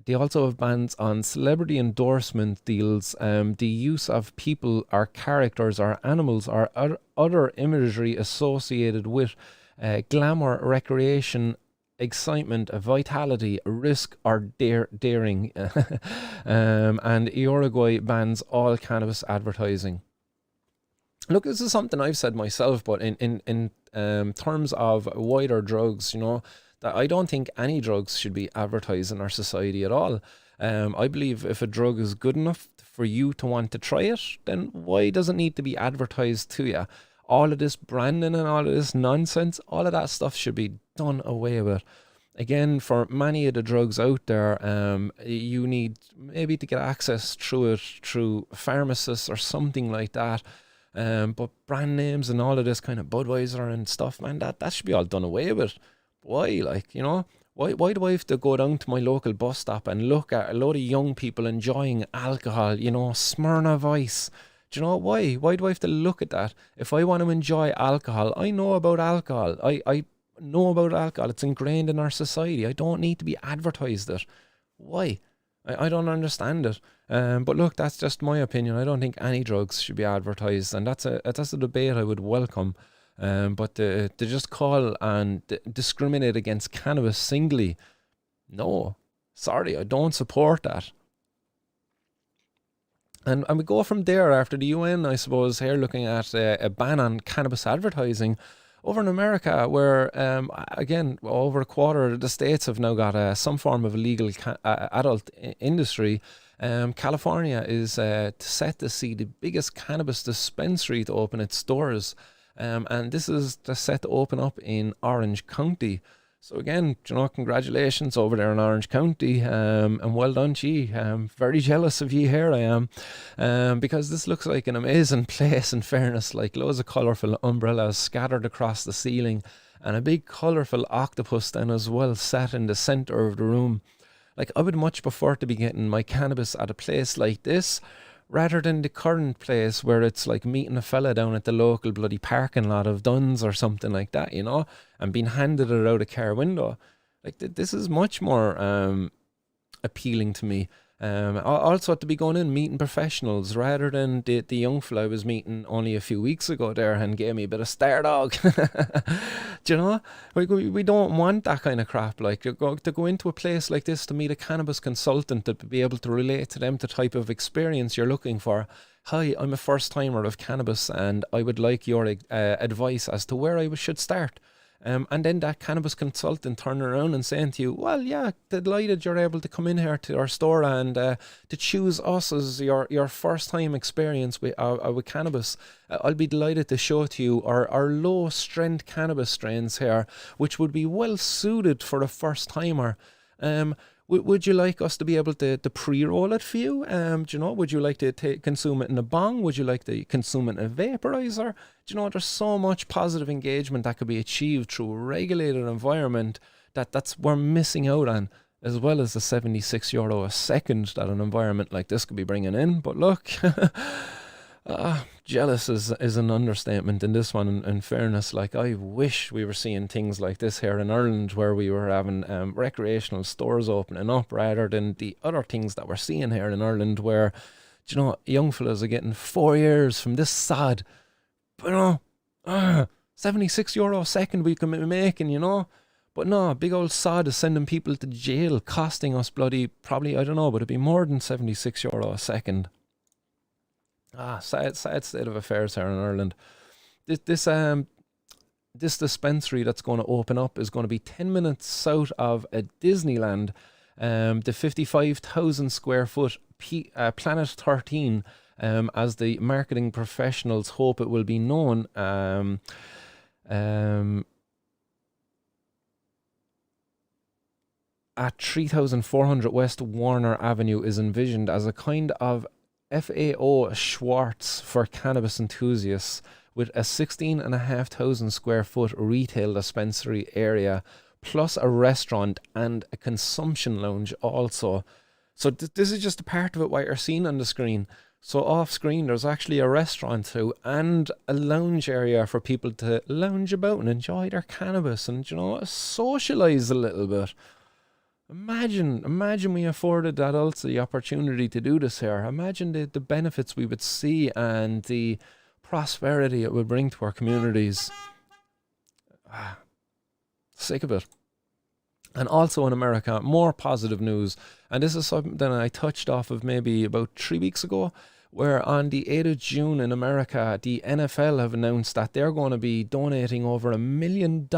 They also have bans on celebrity endorsement deals, the use of people or characters or animals or other imagery associated with glamour, recreation, excitement, vitality, risk, or daring. And Uruguay bans all cannabis advertising. Look, this is something I've said myself, but in terms of wider drugs, that I don't think any drugs should be advertised in our society at all. I believe if a drug is good enough for you to want to try it, then why does it need to be advertised to you? All of this branding and all of this nonsense, all of that stuff should be done away with. Again, for many of the drugs out there, you need maybe to get access through pharmacists or something like that. But brand names and all of this kind of Budweiser and stuff, man, that should be all done away with. Why? Why do I have to go down to my local bus stop and look at a load of young people enjoying alcohol, Smirnoff Ice? Do you know why? Why do I have to look at that? If I want to enjoy alcohol, I know about alcohol. I know about alcohol. It's ingrained in our society. I don't need to be advertised it. Why? I don't understand it. But look, that's just my opinion. I don't think any drugs should be advertised, and that's a debate I would welcome. But to just call and discriminate against cannabis singly, no, sorry, I don't support that. And we go from there after the UN, I suppose, here looking at a ban on cannabis advertising. Over in America, where, again, over a quarter of the states have now got some form of illegal adult industry, California is set to see the biggest cannabis dispensary to open its doors. And this is set to open up in Orange County. So again, congratulations over there in Orange County, and well done to you. I'm very jealous of you here, I am, because this looks like an amazing place, in fairness, like loads of colourful umbrellas scattered across the ceiling, and a big colourful octopus then as well sat in the centre of the room. Like, I would much prefer to be getting my cannabis at a place like this, rather than the current place where it's like meeting a fella down at the local bloody parking lot of Dunn's or something like that, and being handed it out a car window. Like, this is much more appealing to me. Also to be going in meeting professionals rather than the young fella I was meeting only a few weeks ago there and gave me a bit of stare dog. Do you know? We don't want that kind of crap. Like, to go into a place like this to meet a cannabis consultant, to be able to relate to them the type of experience you're looking for. Hi, I'm a first timer of cannabis and I would like your advice as to where I should start. And then that cannabis consultant turning around and saying to you, well, yeah, delighted you're able to come in here to our store and to choose us as your first time experience with cannabis. I'll be delighted to show to you our low strength cannabis strains here, which would be well suited for a first timer. Would you like us to be able to pre-roll it for you? Do you know, would you like to consume it in a bong? Would you like to consume it in a vaporizer? Do you know, there's so much positive engagement that could be achieved through a regulated environment that's we're missing out on, as well as the €76 a second that an environment like this could be bringing in. But look, jealous is an understatement in this one. In fairness, like, I wish we were seeing things like this here in Ireland, where we were having recreational stores opening up, rather than the other things that we're seeing here in Ireland, where, you know, young fellas are getting 4 years from this sod. But no, €76 a second we can be making, you know. But no, big old sod is sending people to jail, costing us bloody, probably, I don't know, but it'd be more than €76 a second. Sad state of affairs here in Ireland. This dispensary that's going to open up is going to be 10 minutes south of a Disneyland, the 55,000 square foot Planet 13, as the marketing professionals hope it will be known. At 3400 West Warner Avenue is envisioned as a kind of FAO Schwartz for cannabis enthusiasts, with a 16,500 square foot retail dispensary area, plus a restaurant and a consumption lounge also. So this is just a part of it what you're seeing on the screen. So off screen there's actually a restaurant too, and a lounge area for people to lounge about and enjoy their cannabis and, you know, socialise a little bit. Imagine we afforded adults the opportunity to do this here. Imagine the benefits we would see and the prosperity it would bring to our communities. Sick of it. And also in America, more positive news. And this is something that I touched off of maybe about 3 weeks ago, where on the 8th of June in America, the NFL have announced that they're going to be donating over $1 million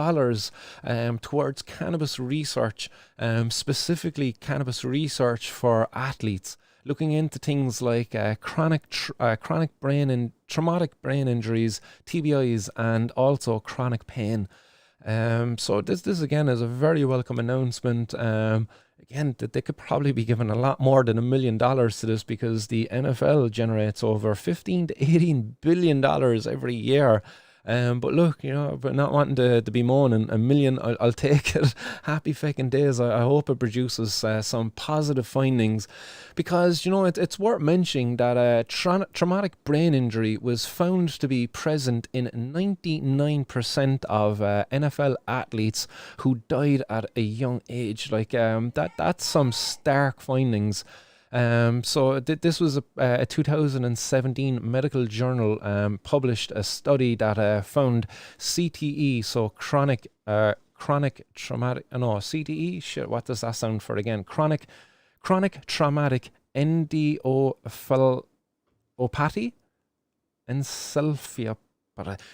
towards cannabis research, specifically cannabis research for athletes, looking into things like traumatic brain injuries, TBIs, and also chronic pain. So this again is a very welcome announcement. Again, that they could probably be given a lot more than $1 million to this, because the NFL generates over $15 to $18 billion every year. But look, you know, but not wanting to be moaning, $1 million, I'll take it. Happy fucking days. I hope it produces some positive findings, because, you know, it's worth mentioning that traumatic brain injury was found to be present in 99% of NFL athletes who died at a young age. Like, that's some stark findings. So this was a 2017 medical journal published a study that found CTE, so chronic traumatic, no, CTE, shit, what does that sound for again? Chronic traumatic encephalopathy,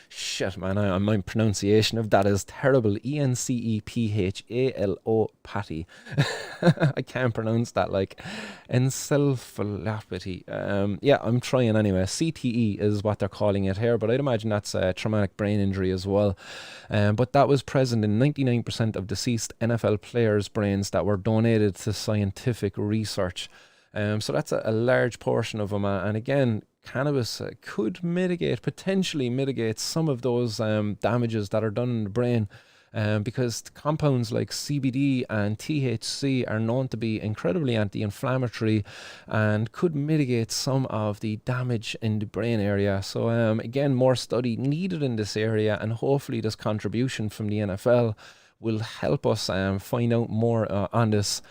shit, man, my pronunciation of that is terrible. ENCEPHALOpathy. I can't pronounce that, like encephalopathy. Yeah, I'm trying anyway. CTE is what they're calling it here, but I'd imagine that's a traumatic brain injury as well. But that was present in 99% of deceased NFL players' brains that were donated to scientific research. So that's a large portion of them, and again, cannabis could potentially mitigate some of those damages that are done in the brain, because compounds like CBD and THC are known to be incredibly anti-inflammatory and could mitigate some of the damage in the brain area. So again, more study needed in this area, and hopefully this contribution from the NFL will help us find out more on this.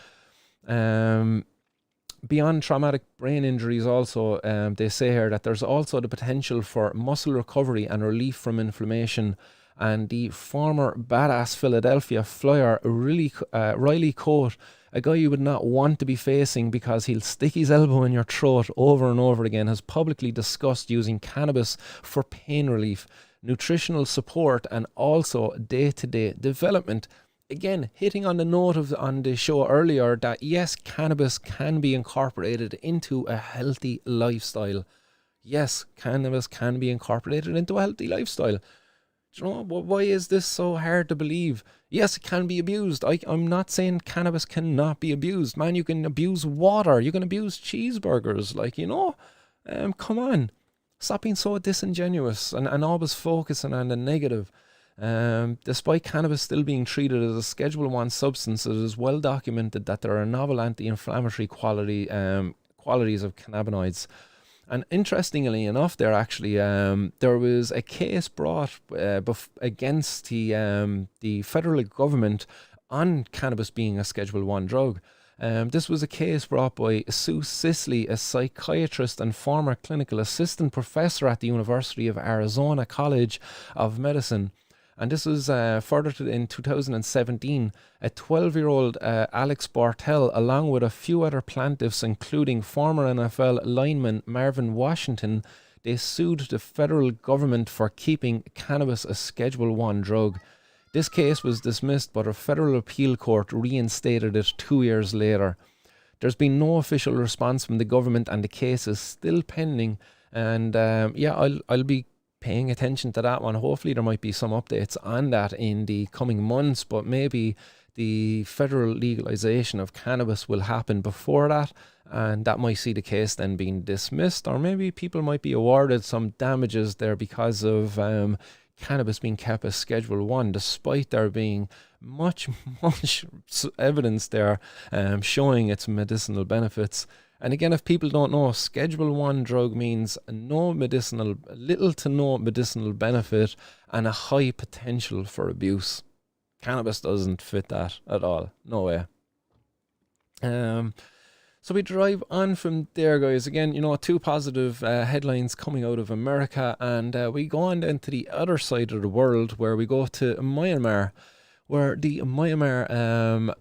Beyond traumatic brain injuries also, they say here that there's also the potential for muscle recovery and relief from inflammation. And the former badass Philadelphia Flyer, Riley Coate, a guy you would not want to be facing because he'll stick his elbow in your throat over and over again, has publicly discussed using cannabis for pain relief. nutritional support, and also day-to-day development. Again, hitting on the note of on the show earlier that yes, cannabis can be incorporated into a healthy lifestyle. Yes, cannabis can be incorporated into a healthy lifestyle. Do you know, why is this so hard to believe? Yes, it can be abused. I'm not saying cannabis cannot be abused. Man, you can abuse water. You can abuse cheeseburgers. Like, you know, come on. Stop being so disingenuous and always focusing on the negative. Despite cannabis still being treated as a Schedule 1 substance, it is well documented that there are novel anti-inflammatory qualities of cannabinoids. And interestingly enough, there was a case brought against the federal government on cannabis being a Schedule 1 drug. This was a case brought by Sue Sisley, a psychiatrist and former clinical assistant professor at the University of Arizona College of Medicine. And this was furthered in 2017. A 12-year-old Alex Bartel, along with a few other plaintiffs, including former NFL lineman Marvin Washington, they sued the federal government for keeping cannabis a Schedule 1 drug. This case was dismissed, but a federal appeal court reinstated it 2 years later. There's been no official response from the government, and the case is still pending. And I'll be paying attention to that one. Hopefully there might be some updates on that in the coming months, but maybe the federal legalization of cannabis will happen before that, and that might see the case then being dismissed, or maybe people might be awarded some damages there because of cannabis being kept as Schedule 1, despite there being much evidence there showing its medicinal benefits. And again, if people don't know, Schedule 1 drug means little to no medicinal benefit and a high potential for abuse. Cannabis doesn't fit that at all. No way. So we drive on from there, guys. Again, you know, two positive headlines coming out of America, and we go on then to the other side of the world, where we go to Myanmar, where the Myanmar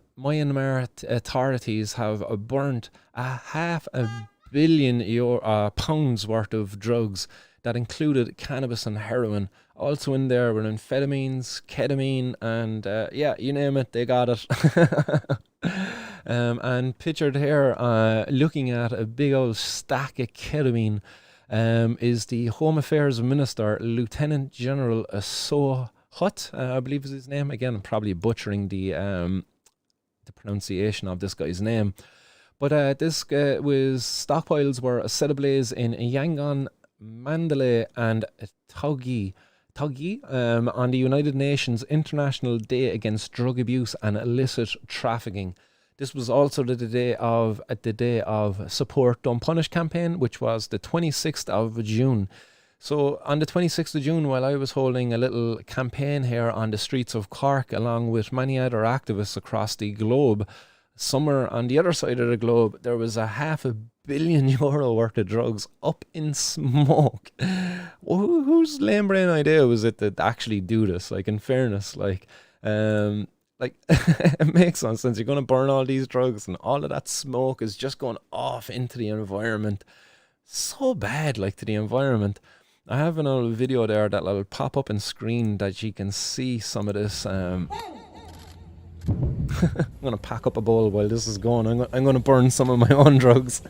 authorities have burnt £500 million pounds worth of drugs that included cannabis and heroin. Also in there were amphetamines, ketamine, and you name it, they got it. And pictured here, looking at a big old stack of ketamine, is the Home Affairs Minister, Lieutenant General So Hut, I believe is his name. Again, I'm probably butchering the pronunciation of this guy's name. But this stockpiles were set ablaze in Yangon, Mandalay, and Taugi on the United Nations International Day Against Drug Abuse and Illicit Trafficking. This was also the day of Support Don't Punish campaign, which was the 26th of June. So on the 26th of June, while I was holding a little campaign here on the streets of Cork, along with many other activists across the globe, somewhere on the other side of the globe, there was €500 million worth of drugs up in smoke. Whose lame brain idea was it to actually do this? Like, in fairness, it makes no sense. You're going to burn all these drugs and all of that smoke is just going off into the environment. So bad, like, to the environment. I have another video there that will pop up on screen that you can see some of this. I'm going to pack up a bowl while this is going. I'm going to burn some of my own drugs.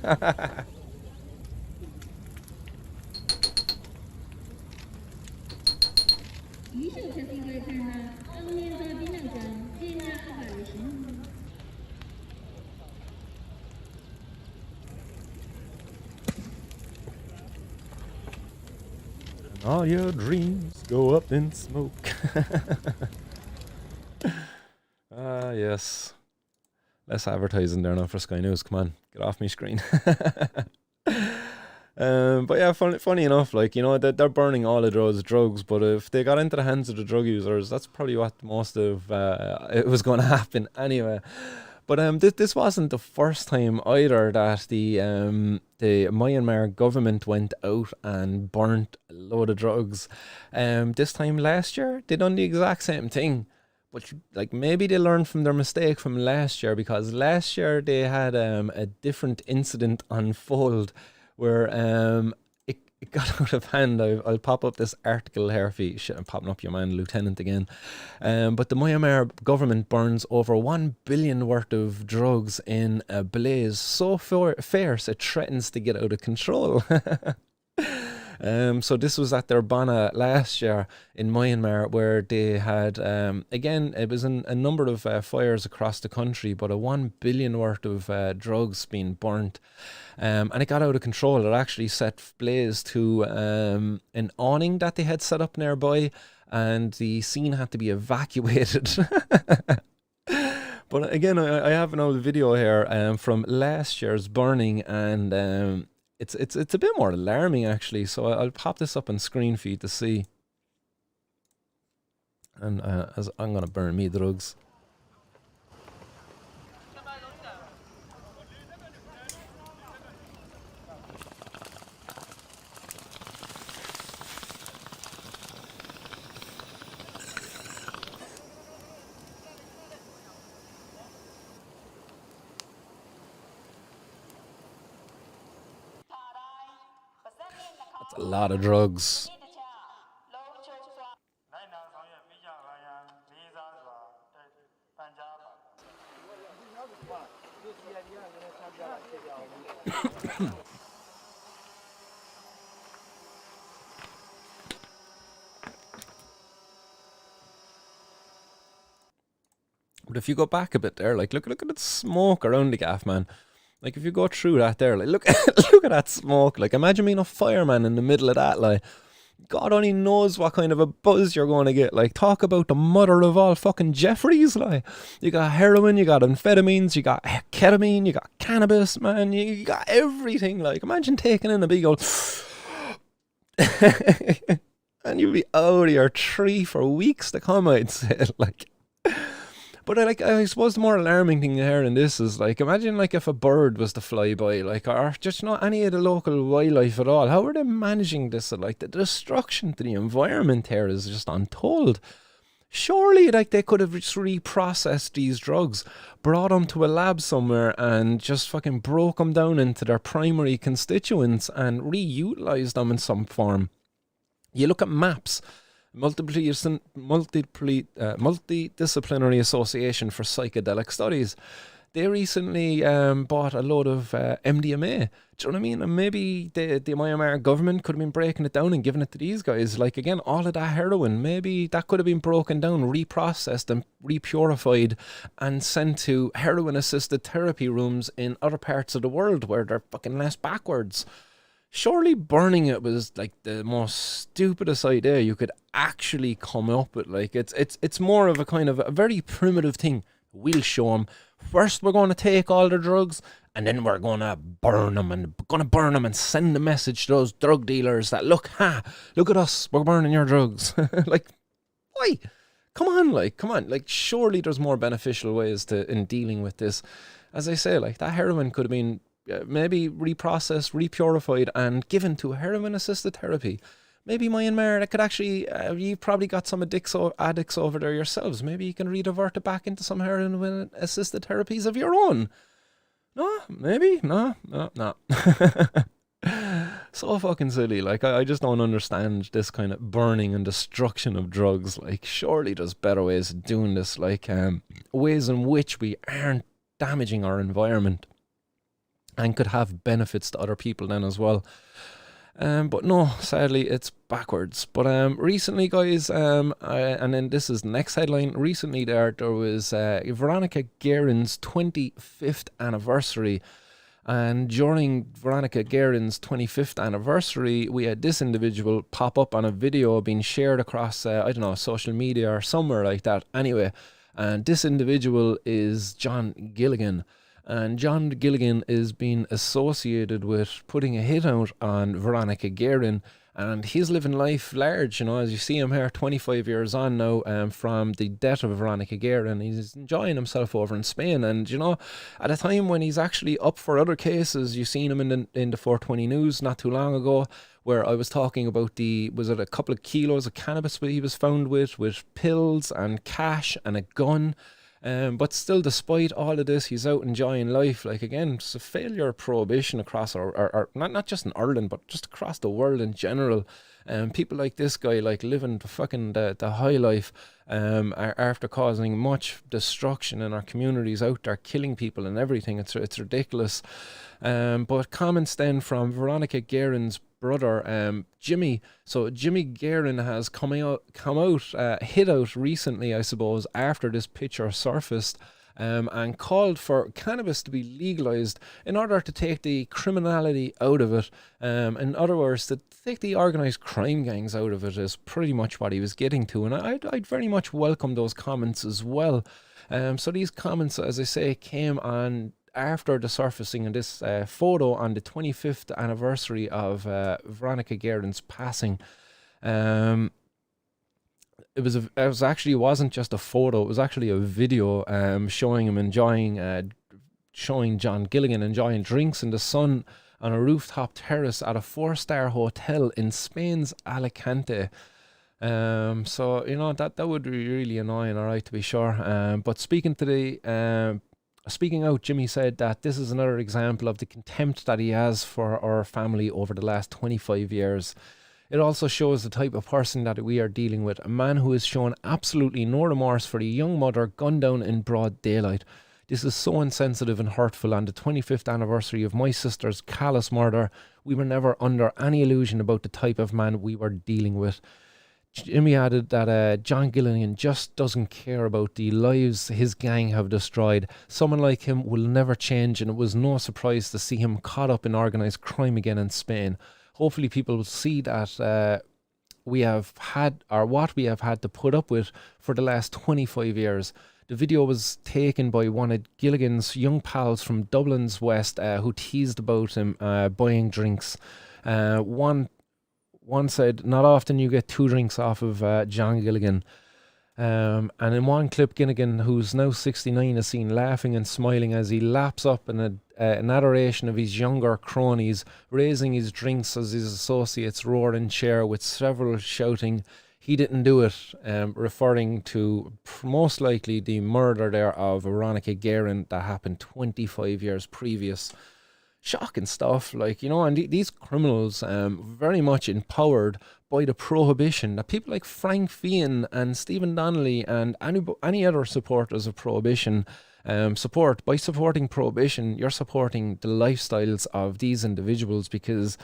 All your dreams go up in smoke. Yes. Less advertising there now for Sky News. Come on, get off my screen. But yeah, funny enough, like, you know, they're burning all of those drugs, but if they got into the hands of the drug users, that's probably what most of it was going to happen anyway. But this wasn't the first time either that the Myanmar government went out and burnt a load of drugs. This time last year, they done the exact same thing. But like, maybe they learned from their mistake from last year, because last year they had a different incident unfold where it got out of hand. I'll pop up this article here for you. Shit, I'm popping up your man, Lieutenant again. But the Myanmar government burns over 1 billion worth of drugs in a blaze so fierce it threatens to get out of control. So this was at their Bana last year in Myanmar, where they had, again, it was in a number of fires across the country, but a 1 billion worth of drugs being burnt. And it got out of control. It actually set blaze to an awning that they had set up nearby, and the scene had to be evacuated. But again, I have an old video here from last year's burning, and it's a bit more alarming actually. So I'll pop this up on screen for you to see. And as I'm gonna burn me drugs. That's a lot of drugs. But if you go back a bit there, like look at the smoke around the gaff, man. Like if you go through that there, like look look at that smoke. Like imagine being a fireman in the middle of that, like God only knows what kind of a buzz you're going to get. Like talk about the mother of all fucking Jeffries, like you got heroin, you got amphetamines, you got ketamine, you got cannabis, man, you got everything. Like imagine taking in a big old and you'd be out of your tree for weeks to come, I'd say. Like, but I suppose the more alarming thing here in this is like, imagine like if a bird was to fly by, like, or just not any of the local wildlife at all. How are they managing this? Like the destruction to the environment here is just untold. Surely, like they could have just reprocessed these drugs, brought them to a lab somewhere, and just fucking broke them down into their primary constituents and reutilized them in some form. You look at MAPS, Multidisciplinary Association for Psychedelic Studies. They recently bought a load of MDMA. Do you know what I mean? And maybe the Myanmar government could have been breaking it down and giving it to these guys. Like, again, all of that heroin, maybe that could have been broken down, reprocessed and repurified and sent to heroin-assisted therapy rooms in other parts of the world where they're fucking less backwards. Surely burning it was like the most stupidest idea you could actually come up with. Like it's more of a kind of a very primitive thing. We'll show them. First we're going to take all the drugs, and then we're going to burn them, and send a message to those drug dealers that look at us, we're burning your drugs. Like, why? Come on, like surely there's more beneficial ways in dealing with this. As I say, like that heroin could have been maybe reprocessed, repurified, and given to heroin-assisted therapy. Maybe Myanmar, that could actually, you've probably got some addicts over there yourselves. Maybe you can redivert it back into some heroin-assisted therapies of your own. No, maybe, no. So fucking silly. Like, I just don't understand this kind of burning and destruction of drugs. Like, surely there's better ways of doing this. Like, ways in which we aren't damaging our environment and could have benefits to other people then as well. But no, sadly, it's backwards. But recently, guys, and then this is the next headline. Recently, there was Veronica Guerin's 25th anniversary. And during Veronica Guerin's 25th anniversary, we had this individual pop up on a video being shared across, social media or somewhere like that. Anyway, and this individual is John Gilligan. And John Gilligan is being associated with putting a hit out on Veronica Guerin, and he's living life large, as you see him here, 25 years on now from the death of Veronica Guerin. He's enjoying himself over in Spain, and at a time when he's actually up for other cases. You seen him in the 420 News not too long ago, where I was talking about was it a couple of kilos of cannabis he was found with pills and cash and a gun. But still, despite all of this, he's out enjoying life. Like, again, it's a failure of prohibition across our not just in Ireland, but just across the world in general. People like this guy, like, living the high life, are after causing much destruction in our communities, out there killing people and everything. It's ridiculous. But comments then from Veronica Guerin's brother, Jimmy. So Jimmy Guerin has hit out recently, I suppose, after this picture surfaced, and called for cannabis to be legalised in order to take the criminality out of it. In other words, to take the organised crime gangs out of it is pretty much what he was getting to. And I'd very much welcome those comments as well. So these comments, as I say, came on after the surfacing of this photo on the 25th anniversary of Veronica Guerin's passing. It wasn't just a photo, it was actually a video showing him showing John Gilligan enjoying drinks in the sun on a rooftop terrace at a 4-star hotel in Spain's Alicante. So, you know, that would be really annoying, alright, to be sure. But speaking out, Jimmy said that this is another example of the contempt that he has for our family over the last 25 years. It also shows the type of person that we are dealing with, a man who has shown absolutely no remorse for the young mother gunned down in broad daylight. This is so insensitive and hurtful. On the 25th anniversary of my sister's callous murder, we were never under any illusion about the type of man we were dealing with. Jimmy added that John Gilligan just doesn't care about the lives his gang have destroyed. Someone like him will never change, and it was no surprise to see him caught up in organised crime again in Spain. Hopefully people will see that what we have had to put up with for the last 25 years. The video was taken by one of Gilligan's young pals from Dublin's West who teased about him buying drinks. One said, "Not often you get 2 drinks off of John Gilligan." And in one clip, Gilligan, who's now 69, is seen laughing and smiling as he laps up in an adoration of his younger cronies, raising his drinks as his associates roar and cheer, with several shouting, "He didn't do it," referring to most likely the murder there of Veronica Guerin that happened 25 years previous. Shocking stuff, like, you know, and these criminals very much empowered by the prohibition that people like Frank Fionn and Stephen Donnelly and any other supporters of prohibition support. By supporting prohibition, you're supporting the lifestyles of these individuals, because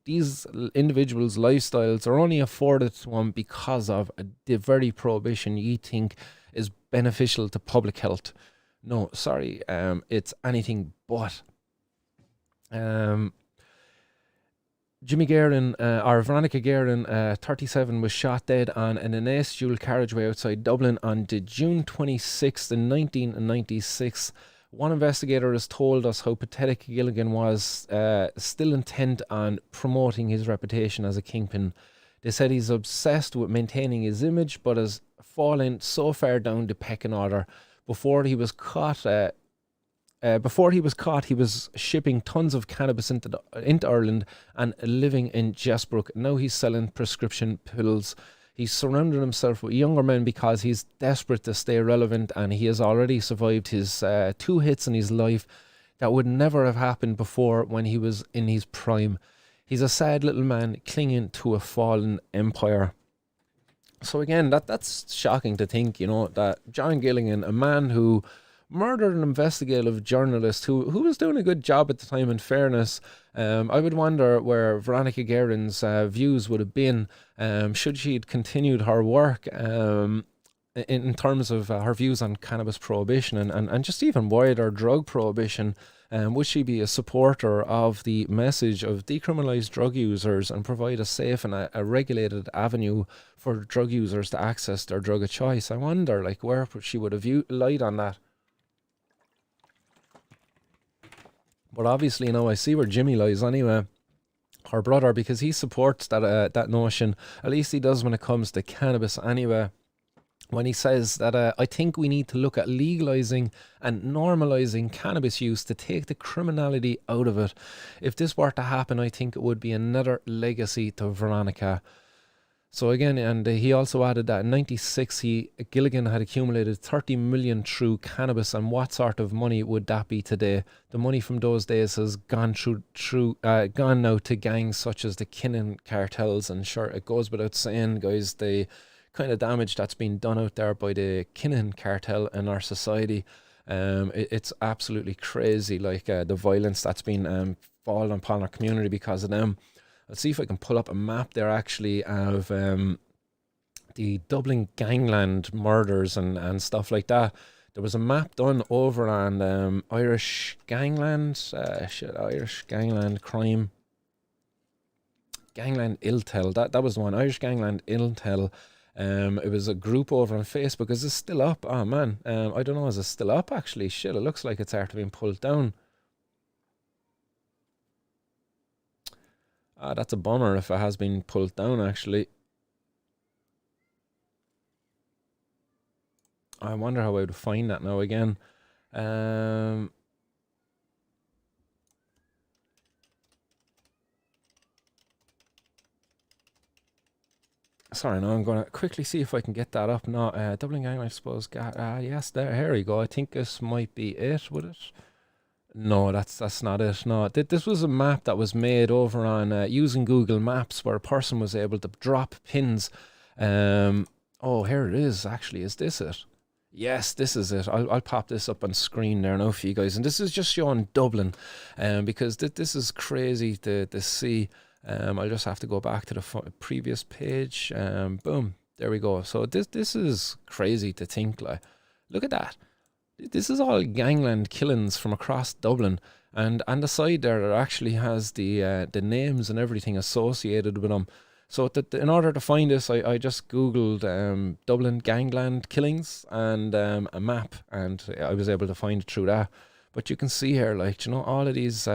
these individuals' lifestyles are only afforded to them because of the very prohibition you think is beneficial to public health. No, sorry, it's anything but. Jimmy Guerin, or Veronica Guerin, 37, was shot dead on an Innes dual carriageway outside Dublin on June 26th in 1996. One investigator has told us how pathetic Gilligan was, still intent on promoting his reputation as a kingpin. They said he's obsessed with maintaining his image, but has fallen so far down the pecking order. Before he was caught, he was shipping tons of cannabis into Ireland and living in Jessbrook. Now he's selling prescription pills. He's surrounded himself with younger men because he's desperate to stay relevant, and he has already survived his 2 hits in his life that would never have happened before when he was in his prime. He's a sad little man clinging to a fallen empire. So again, that's shocking to think, you know, that John Gilligan, a man who murdered an investigative journalist who was doing a good job at the time, in fairness. I would wonder where Veronica Guerin's views would have been should she had continued her work in terms of her views on cannabis prohibition and just even wider drug prohibition. Would she be a supporter of the message of decriminalise drug users and provide a safe and a regulated avenue for drug users to access their drug of choice? I wonder, like, where she would have lied on that. But obviously, you know, I see where Jimmy lies anyway, her brother, because he supports that notion. At least he does when it comes to cannabis anyway. When he says that I think we need to look at legalising and normalising cannabis use to take the criminality out of it. If this were to happen, I think it would be another legacy to Veronica. So again, and he also added that in '96, Gilligan had accumulated 30 million through cannabis, and what sort of money would that be today? The money from those days has gone now to gangs such as the Kinnan cartels, and sure, it goes without saying, guys, the kind of damage that's been done out there by the Kinnan cartel in our society. It's absolutely crazy, like the violence that's been fallen upon our community because of them. Let's see if I can pull up a map there actually of the Dublin gangland murders and stuff like that. There was a map done over on Irish gangland, Irish gangland crime, gangland Iltel. That was the one, Irish gangland Iltel. It was a group over on Facebook. Is this still up? Oh man, I don't know. Is it still up actually? Shit, it looks like it's after being pulled down. That's a bummer if it has been pulled down, actually. I wonder how I would find that now again. Sorry, no, I'm going to quickly see if I can get that up. No, Dublin Gang, I suppose. Yes, here we go. I think this might be it, would it? No, that's not it. No, this was a map that was made over on using Google Maps, where a person was able to drop pins. Oh, here it is. Actually, is this it? Yes, this is it. I'll pop this up on screen there now for you guys, and this is just showing Dublin, because this is crazy to see. I'll just have to go back to the previous page. Boom, there we go. So this is crazy to think. Like, look at that. This is all gangland killings from across Dublin, and on the side there, it actually has the names and everything associated with them. So in order to find this, I just googled Dublin gangland killings and a map, and I was able to find it through that. But you can see here, like, you know, all of these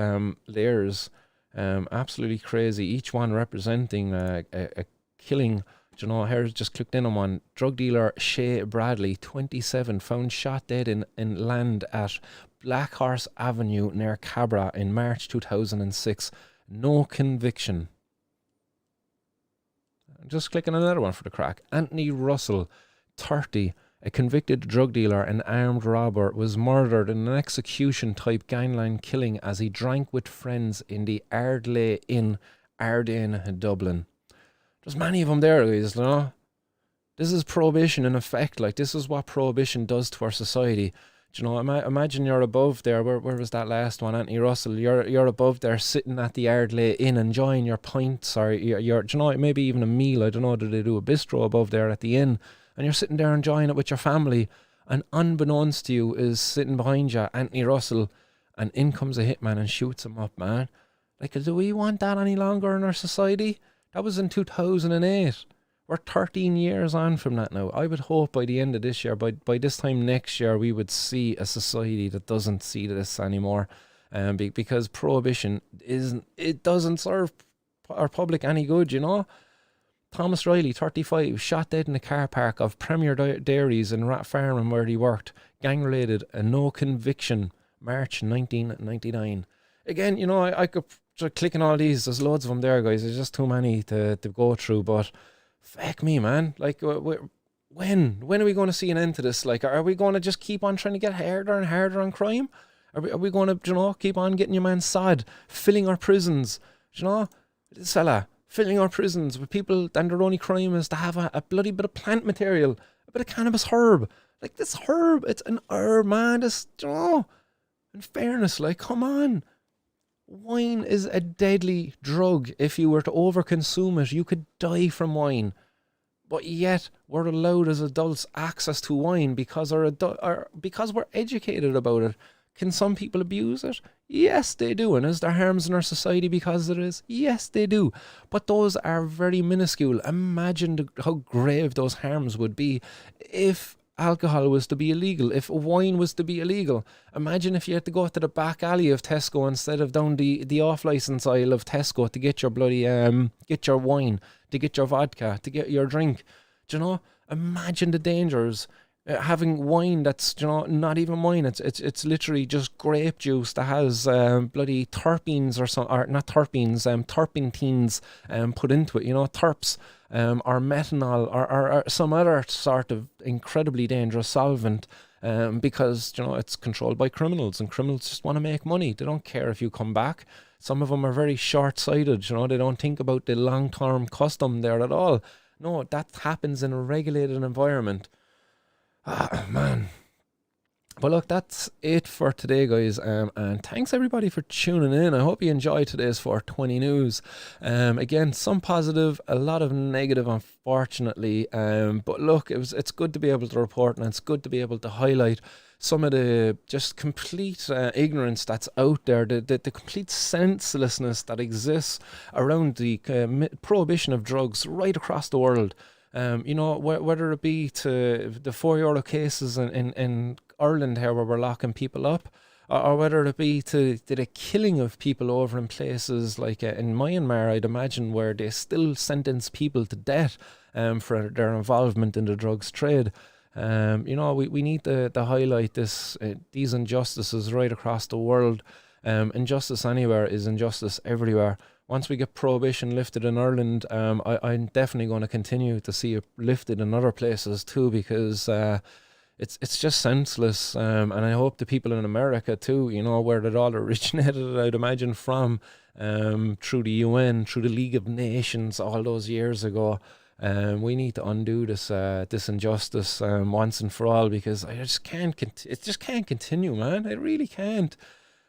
layers, absolutely crazy. Each one representing a killing. You know, here's just clicked in on one. Drug dealer Shay Bradley, 27, found shot dead in land at Black Horse Avenue near Cabra in March 2006. No conviction. Just clicking another one for the crack. Anthony Russell, 30, a convicted drug dealer and armed robber, was murdered in an execution-type gangland killing as he drank with friends in the Ardleigh Inn, Ardane, Dublin. There's many of them there, guys, you know. This is prohibition in effect. Like, this is what prohibition does to our society. Do you know, imagine you're above there. Where was that last one, Anthony Russell? You're above there, sitting at the Ardleigh Inn, enjoying your pints, or you're do you know, maybe even a meal. I don't know, do they do a bistro above there at the inn? And you're sitting there enjoying it with your family, and unbeknownst to you is sitting behind you, Anthony Russell, and in comes a hitman and shoots him up, man. Like, do we want that any longer in our society? That was in 2008. We're 13 years on from that now. I would hope by the end of this year, by this time next year, we would see a society that doesn't see this anymore. Because prohibition doesn't serve our public any good, you know. Thomas Riley, 35, shot dead in a car park of Premier Dairies in Rathfarnham where he worked. Gang-related, a no conviction, March 1999. Again, you know, I could clicking all these. There's loads of them there, guys. There's just too many to go through. But fuck me, man. Like, when are we going to see an end to this? Like, are we going to just keep on trying to get harder and harder on crime? Are we going to, you know, keep on getting your man Sod filling our prisons? You know, this fella filling our prisons with people, and their only crime is to have a bloody bit of plant material, a bit of cannabis herb. Like, this herb, it's an herb, man. This, you know, in fairness, like, come on. Wine is a deadly drug. If you were to overconsume it, you could die from wine. But yet, we're allowed as adults access to wine because because we're educated about it. Can some people abuse it? Yes, they do. And is there harms in our society because it is? Yes, they do. But those are very minuscule. Imagine how grave those harms would be if alcohol was to be illegal, if wine was to be illegal. Imagine if you had to go to the back alley of Tesco instead of down the off-license aisle of Tesco to get your bloody get your wine, to get your vodka, to get your drink. Do you know? Imagine the dangers. having wine that's, you know, not even wine. It's literally just grape juice that has bloody terpenes or not terpenes, terpentenes put into it. You know, terps, or methanol, or some other sort of incredibly dangerous solvent. Because, you know, it's controlled by criminals, and criminals just want to make money. They don't care if you come back. Some of them are very short-sighted. You know, they don't think about the long-term custom there at all. No, that happens in a regulated environment. Ah, man. But look, that's it for today, guys. And thanks everybody for tuning in. I hope you enjoyed today's 420 news. Again, some positive, a lot of negative, unfortunately. But look, it's good to be able to report, and it's good to be able to highlight some of the just complete ignorance that's out there, the complete senselessness that exists around the prohibition of drugs right across the world. You know, whether it be to the €4 cases in Ireland here where we're locking people up, or whether it be to the killing of people over in places like in Myanmar, I'd imagine, where they still sentence people to death for their involvement in the drugs trade. You know, we need to highlight these injustices right across the world. Injustice anywhere is injustice everywhere. Once we get prohibition lifted in Ireland, I'm definitely going to continue to see it lifted in other places too, because it's just senseless. And I hope the people in America too, you know, where it all originated, I'd imagine, from through the UN, through the League of Nations all those years ago. We need to undo this injustice once and for all, because I just can't. It just can't continue, man. It really can't.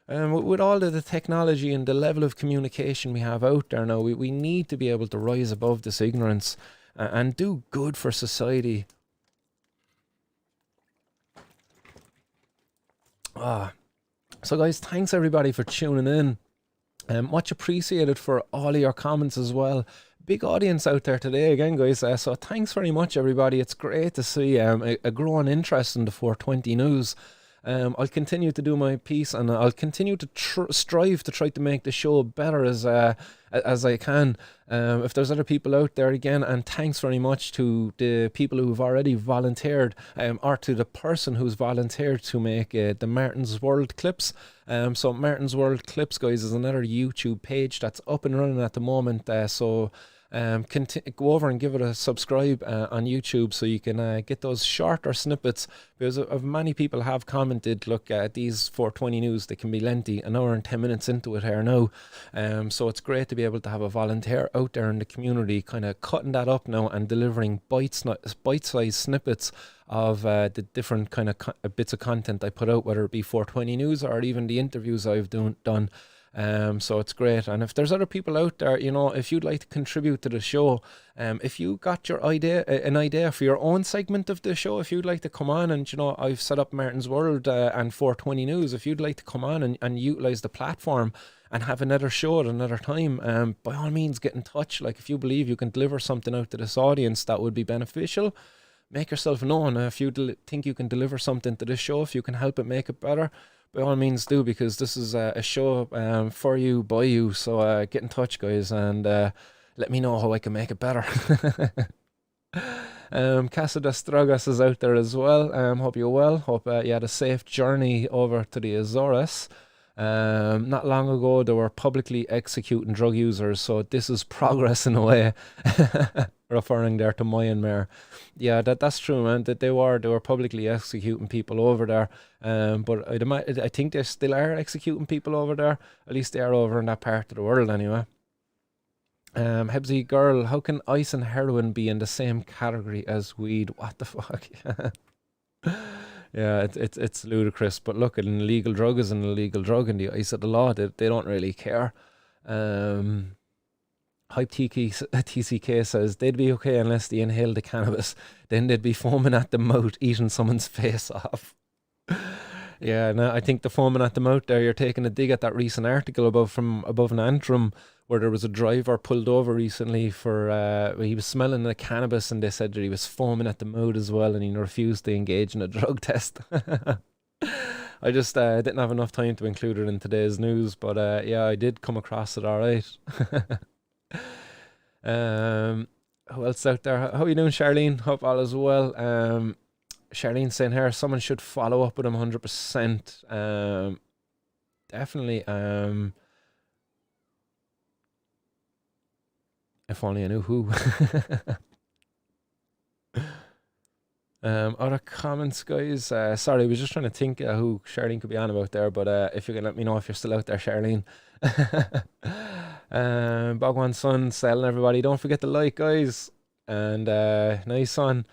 With all of the technology and the level of communication we have out there now, we need to be able to rise above this ignorance and do good for society. So guys, thanks everybody for tuning in. Much appreciated for all of your comments as well. Big audience out there today again, guys. So thanks very much, everybody. It's great to see a growing interest in the 420 news. I'll continue to do my piece, and I'll continue to strive to try to make the show better as I can. If there's other people out there, again, and thanks very much to the people who've already volunteered, or to the person who's volunteered to make the Martin's World Clips. So Martin's World Clips, guys, is another YouTube page that's up and running at the moment. So go over and give it a subscribe on YouTube, so you can get those shorter snippets, because of many people have commented, look, these 420 news, they can be lengthy, an hour and 10 minutes into it here now. So it's great to be able to have a volunteer out there in the community kind of cutting that up now and delivering bite-sized snippets of the different kind of bits of content I put out, whether it be 420 news or even the interviews I've done. So it's great. And if there's other people out there, you know, if you'd like to contribute to the show, if you got an idea for your own segment of the show, if you'd like to come on, and, you know, I've set up Martin's World and 420 News, if you'd like to come on and utilize the platform and have another show at another time, by all means get in touch. Like, if you believe you can deliver something out to this audience that would be beneficial, make yourself known. If you think you can deliver something to this show, if you can help it make it better, by all means do, because this is a show for you, by you. So get in touch, guys, and let me know how I can make it better. Casa de Stragas is out there as well. Hope you're well. Hope you had a safe journey over to the Azores. Not long ago, they were publicly executing drug users, so this is progress in a way. Referring there to Myanmar. Yeah, that's true, man. That they were publicly executing people over there. But I think they still are executing people over there. At least they are over in that part of the world, anyway. Hebsy girl, how can ice and heroin be in the same category as weed? What the fuck? Yeah, it's ludicrous. But look, an illegal drug is an illegal drug in the eyes of the law. They don't really care. Hype TCK says they'd be okay unless they inhaled the cannabis. Then they'd be foaming at the mouth, eating someone's face off. Yeah, no, I think the foaming at the mouth there, you're taking a dig at that recent article above an Antrim, where there was a driver pulled over recently for he was smelling the cannabis, and they said that he was foaming at the mouth as well, and he refused to engage in a drug test. I just didn't have enough time to include it in today's news, but yeah, I did come across it all right. Who else out there? How are you doing, Charlene? Hope all is well. Charlene saying here, someone should follow up with him 100%. Definitely. If only I knew who. Other comments, guys. Sorry, I was just trying to think who Charlene could be on about there, but if you can let me know if you're still out there, Charlene. Bogwan Sun selling everybody. Don't forget to like, guys. And nice one.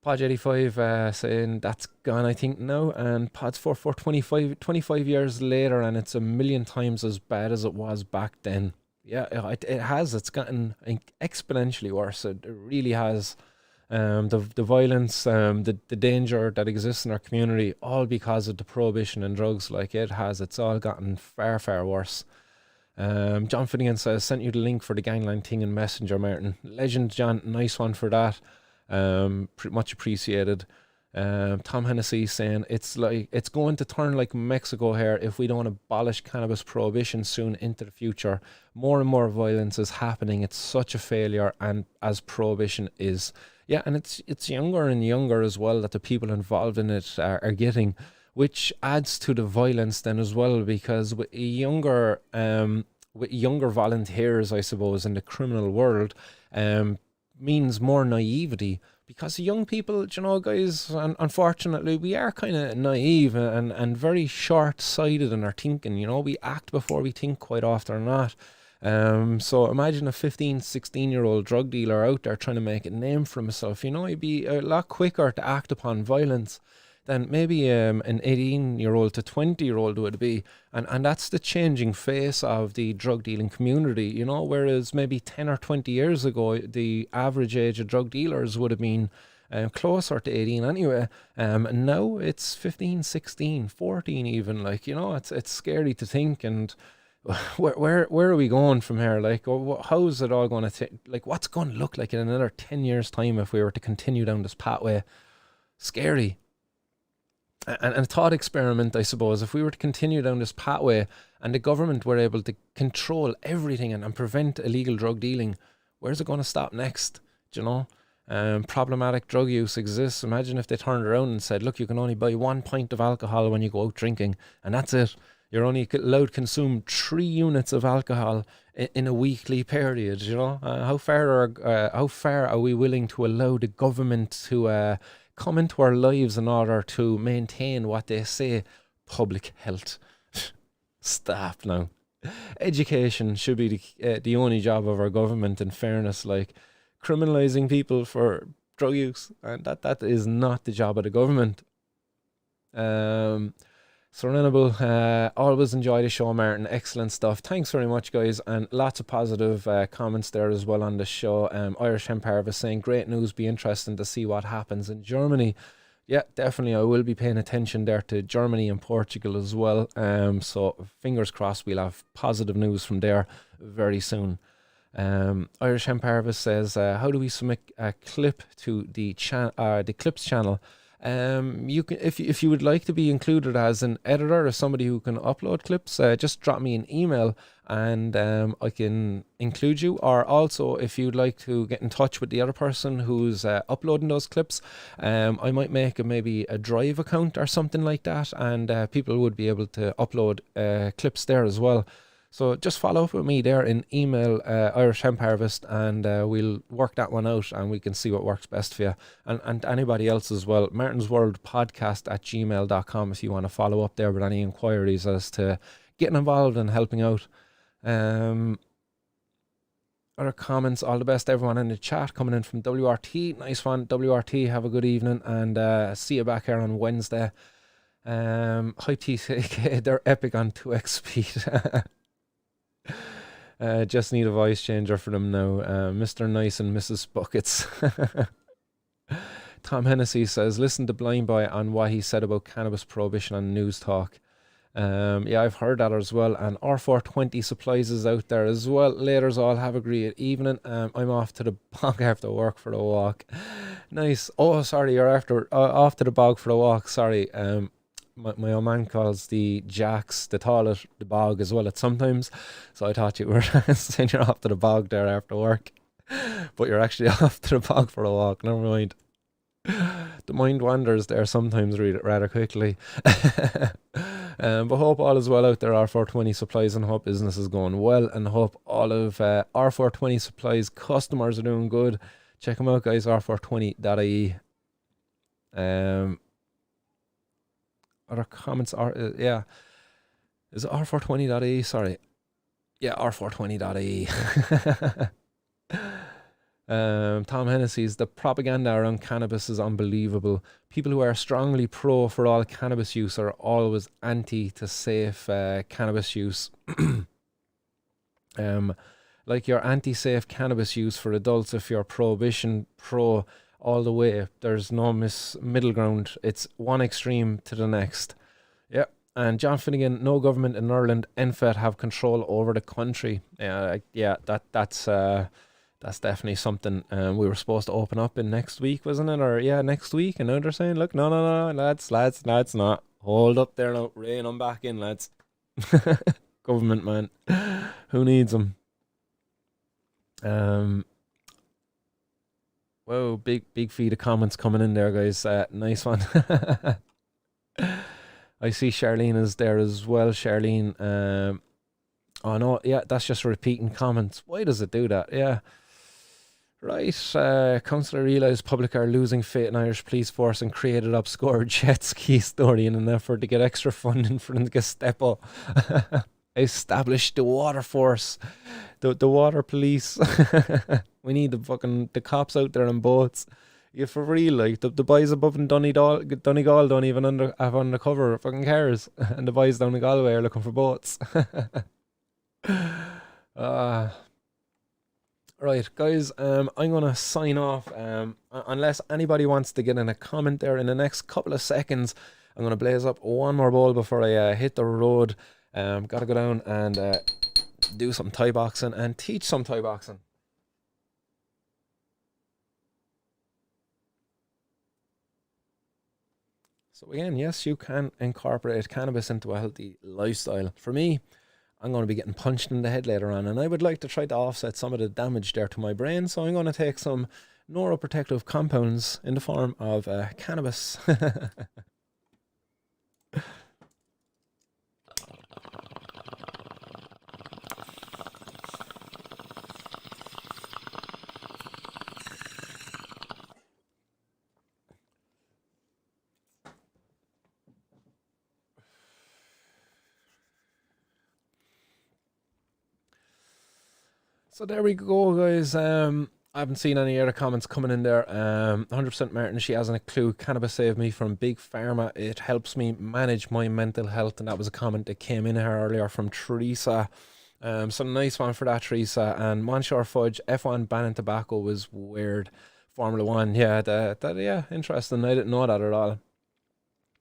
Podge85 saying that's gone, I think, now. And Pods44 25 years later, and it's a million times as bad as it was back then. Yeah, it has. It's gotten exponentially worse. It really has. The violence, the danger that exists in our community, all because of the prohibition and drugs. Like, it's all gotten far, far worse. John Finnegan says, sent you the link for the gangland thing in Messenger, Martin. Legend, John, nice one for that. Much appreciated. Tom Hennessy saying it's going to turn like Mexico here if we don't abolish cannabis prohibition soon into the future. More and more violence is happening. It's such a failure, and as prohibition is. Yeah, and it's younger and younger as well that the people involved in it are getting, which adds to the violence then as well, because with younger volunteers, I suppose, in the criminal world, means more naivety, because young people, you know, guys, and unfortunately we are kind of naive and very short-sighted in our thinking. You know, we act before we think quite often or not. So imagine a 16-year-old drug dealer out there trying to make a name for himself. You know, he'd be a lot quicker to act upon violence than maybe an 18-year-old to 20-year-old would be. And that's the changing face of the drug dealing community, you know, whereas maybe 10 or 20 years ago, the average age of drug dealers would have been closer to 18 anyway. And now it's 15, 16, 14 even. Like, you know, it's scary to think. And where are we going from here? Like, how is it all going to like, what's going to look like in another 10 years time if we were to continue down this pathway? Scary. And a thought experiment, I suppose, if we were to continue down this pathway and the government were able to control everything and prevent illegal drug dealing, where's it going to stop next? Do you know? Problematic drug use exists. Imagine if they turned around and said, look, you can only buy 1 pint of alcohol when you go out drinking, and that's it. You're only allowed to consume 3 units of alcohol in a weekly period. You know, how far are we willing to allow the government to come into our lives in order to maintain what they say, public health? Stop now. Education should be the only job of our government, in fairness. Like, criminalizing people for drug use, and that is not the job of the government. Serenable, always enjoy the show, Martin. Excellent stuff. Thanks very much, guys, and lots of positive comments there as well on the show. Irish Hemp Harvest saying, great news, be interesting to see what happens in Germany. Yeah, definitely, I will be paying attention there to Germany and Portugal as well. So fingers crossed we'll have positive news from there very soon. Irish Hemp Harvest says, how do we submit a clip to the Clips channel? You can, if you would like to be included as an editor or somebody who can upload clips, just drop me an email and I can include you. Or also, if you'd like to get in touch with the other person who's uploading those clips, I might make maybe a Drive account or something like that, and people would be able to upload clips there as well. So just follow up with me there in email, Irish Hemp Harvest, and we'll work that one out and we can see what works best for you. And anybody else as well. Martin's World Podcast at gmail.com if you want to follow up there with any inquiries as to getting involved and helping out. Other comments, all the best everyone in the chat coming in from WRT. Nice one, WRT. Have a good evening, and see you back here on Wednesday. Hi TCK, they're epic on 2x speed. Just need a voice changer for them now. Mr. Nice and Mrs. Buckets. Tom Hennessy says, listen to Blind Boy on what he said about cannabis prohibition on News Talk. Yeah, I've heard that as well. And R420 Supplies is out there as well. Laters all, have a great evening. I'm off to the bog after work for a walk. Nice. Oh, sorry, you're after off to the bog for a walk. Sorry. My old man calls the jacks, the toilet, the bog as well at sometimes. So I thought you were saying you're off to the bog there after work. But you're actually off to the bog for a walk. Never mind. The mind wanders there sometimes, read it rather quickly. But hope all is well out there, R420 Supplies, and hope business is going well, and hope all of R420 Supplies customers are doing good. Check them out, guys, r420.ie. Other comments are, yeah, is it r420.ie? Sorry. Yeah, r420.ie. Tom Hennessy's, the propaganda around cannabis is unbelievable. People who are strongly pro for all cannabis use are always anti to safe cannabis use. Like you're anti-safe cannabis use for adults if you're prohibition pro all the way. There's no middle ground. It's one extreme to the next. Yeah. And John Finnegan, no government in Ireland, NFET have control over the country. Yeah, that's definitely something we were supposed to open up in next week, wasn't it? Or yeah, next week. And now they're saying, look, no, lads, not. Hold up there now. Rein them back in, lads. Government, man. Who needs them? Whoa, big feed of comments coming in there, guys. Nice one. I see Charlene is there as well. Charlene, oh no, yeah, that's just repeating comments. Why does it do that? Yeah. Right, Councillor realised public are losing faith in Irish police force and created obscure jet ski story in an effort to get extra funding from the Gestapo. Established the water force, the water police. We need the cops out there on boats. Yeah, for real, like the boys above in Donegal don't even have undercover fucking cars, and the boys down in Galway are looking for boats. Right, guys, I'm gonna sign off. Unless anybody wants to get in a comment there in the next couple of seconds, I'm gonna blaze up one more bowl before I hit the road. Gotta go down and do some Thai boxing and teach some Thai boxing. So again, yes, you can incorporate cannabis into a healthy lifestyle. For me, I'm going to be getting punched in the head later on, and I would like to try to offset some of the damage there to my brain, so I'm going to take some neuroprotective compounds in the form of cannabis. So there we go, guys. I haven't seen any other comments coming in there. 100% Martin, she hasn't a clue. Cannabis saved me from big pharma. It helps me manage my mental health. And that was a comment that came in here earlier from Teresa. So nice one for that, Teresa. And Monshore Fudge, F1 banning tobacco was weird. Formula 1, yeah, yeah, interesting. I didn't know that at all.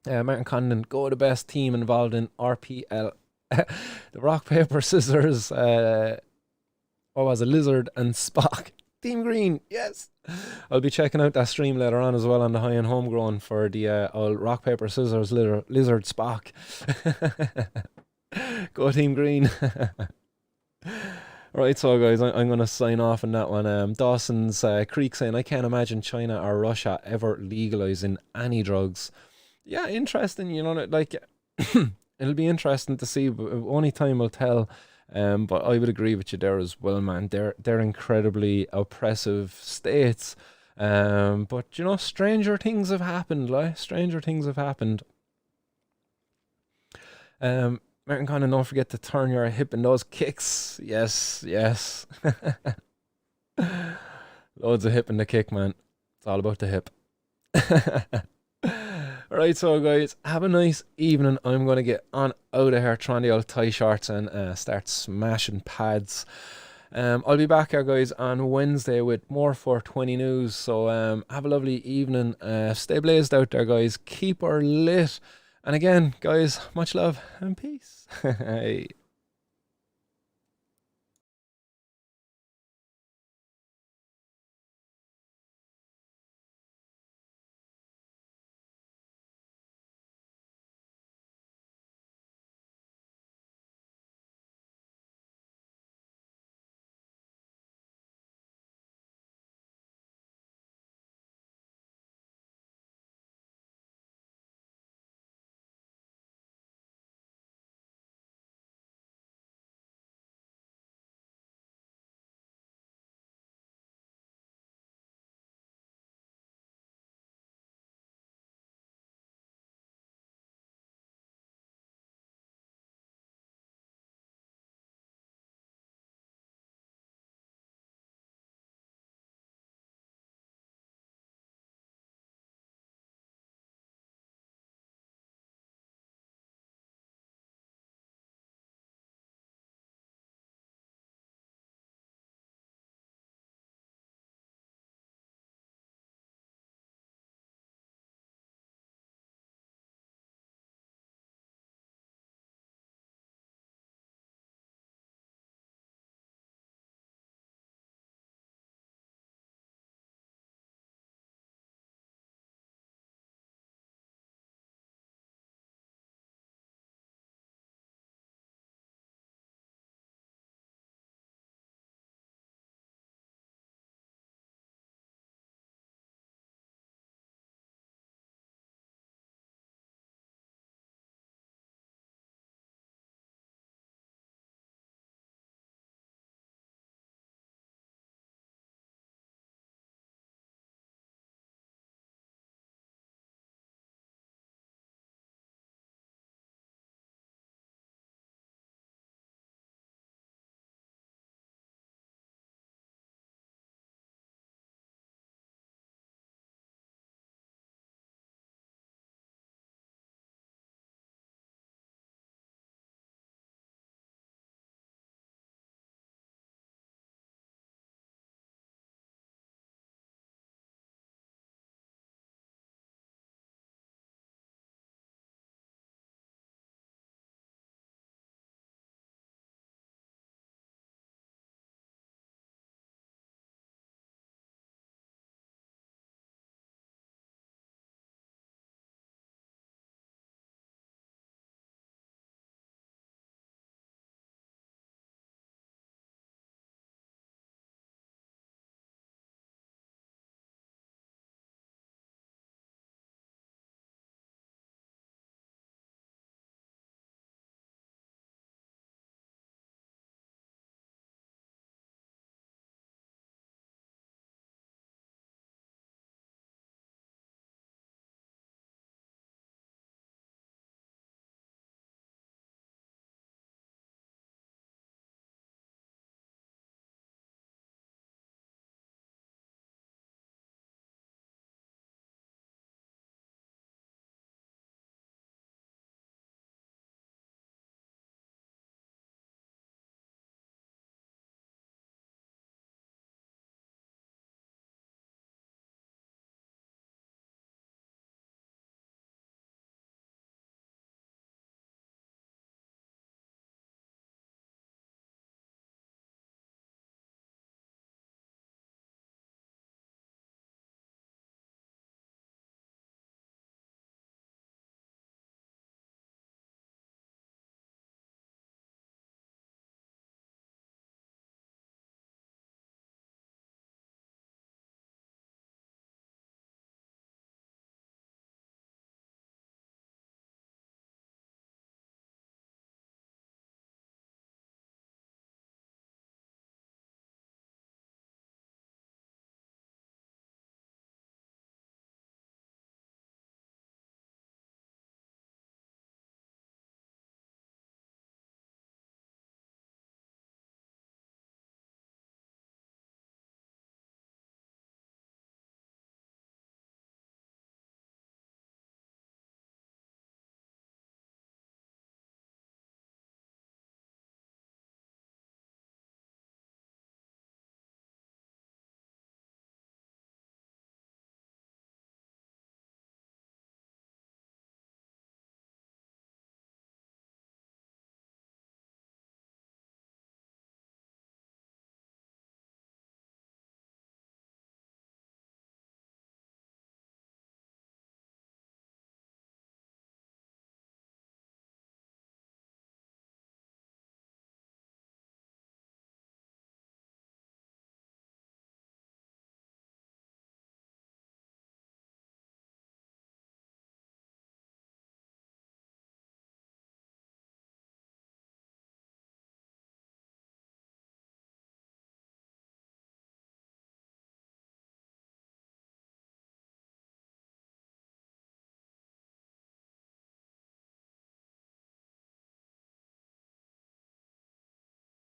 Martin Condon, go the best team involved in RPL. The rock, paper, scissors, what was it, Lizard and Spock. Team Green, yes. I'll be checking out that stream later on as well on the High and Homegrown for the old rock, paper, scissors, Lizard, Spock. Go Team Green. Right, so guys, I'm going to sign off on that one. Dawson's Creek saying, I can't imagine China or Russia ever legalizing any drugs. Yeah, interesting, you know, like, it'll be interesting to see, but only time will tell. But I would agree with you there as well, man. They're incredibly oppressive states. But you know, stranger things have happened, like stranger things have happened. Martin Connon, don't forget to turn your hip in those kicks. Yes. Loads of hip in the kick, man. It's all about the hip. Right, so guys, have a nice evening. I'm going to get on out of here, trying the old tie shorts and start smashing pads. I'll be back here, guys, on Wednesday with more 420 news. So have a lovely evening. Stay blazed out there, guys. Keep her lit. And again, guys, much love and peace. Hey.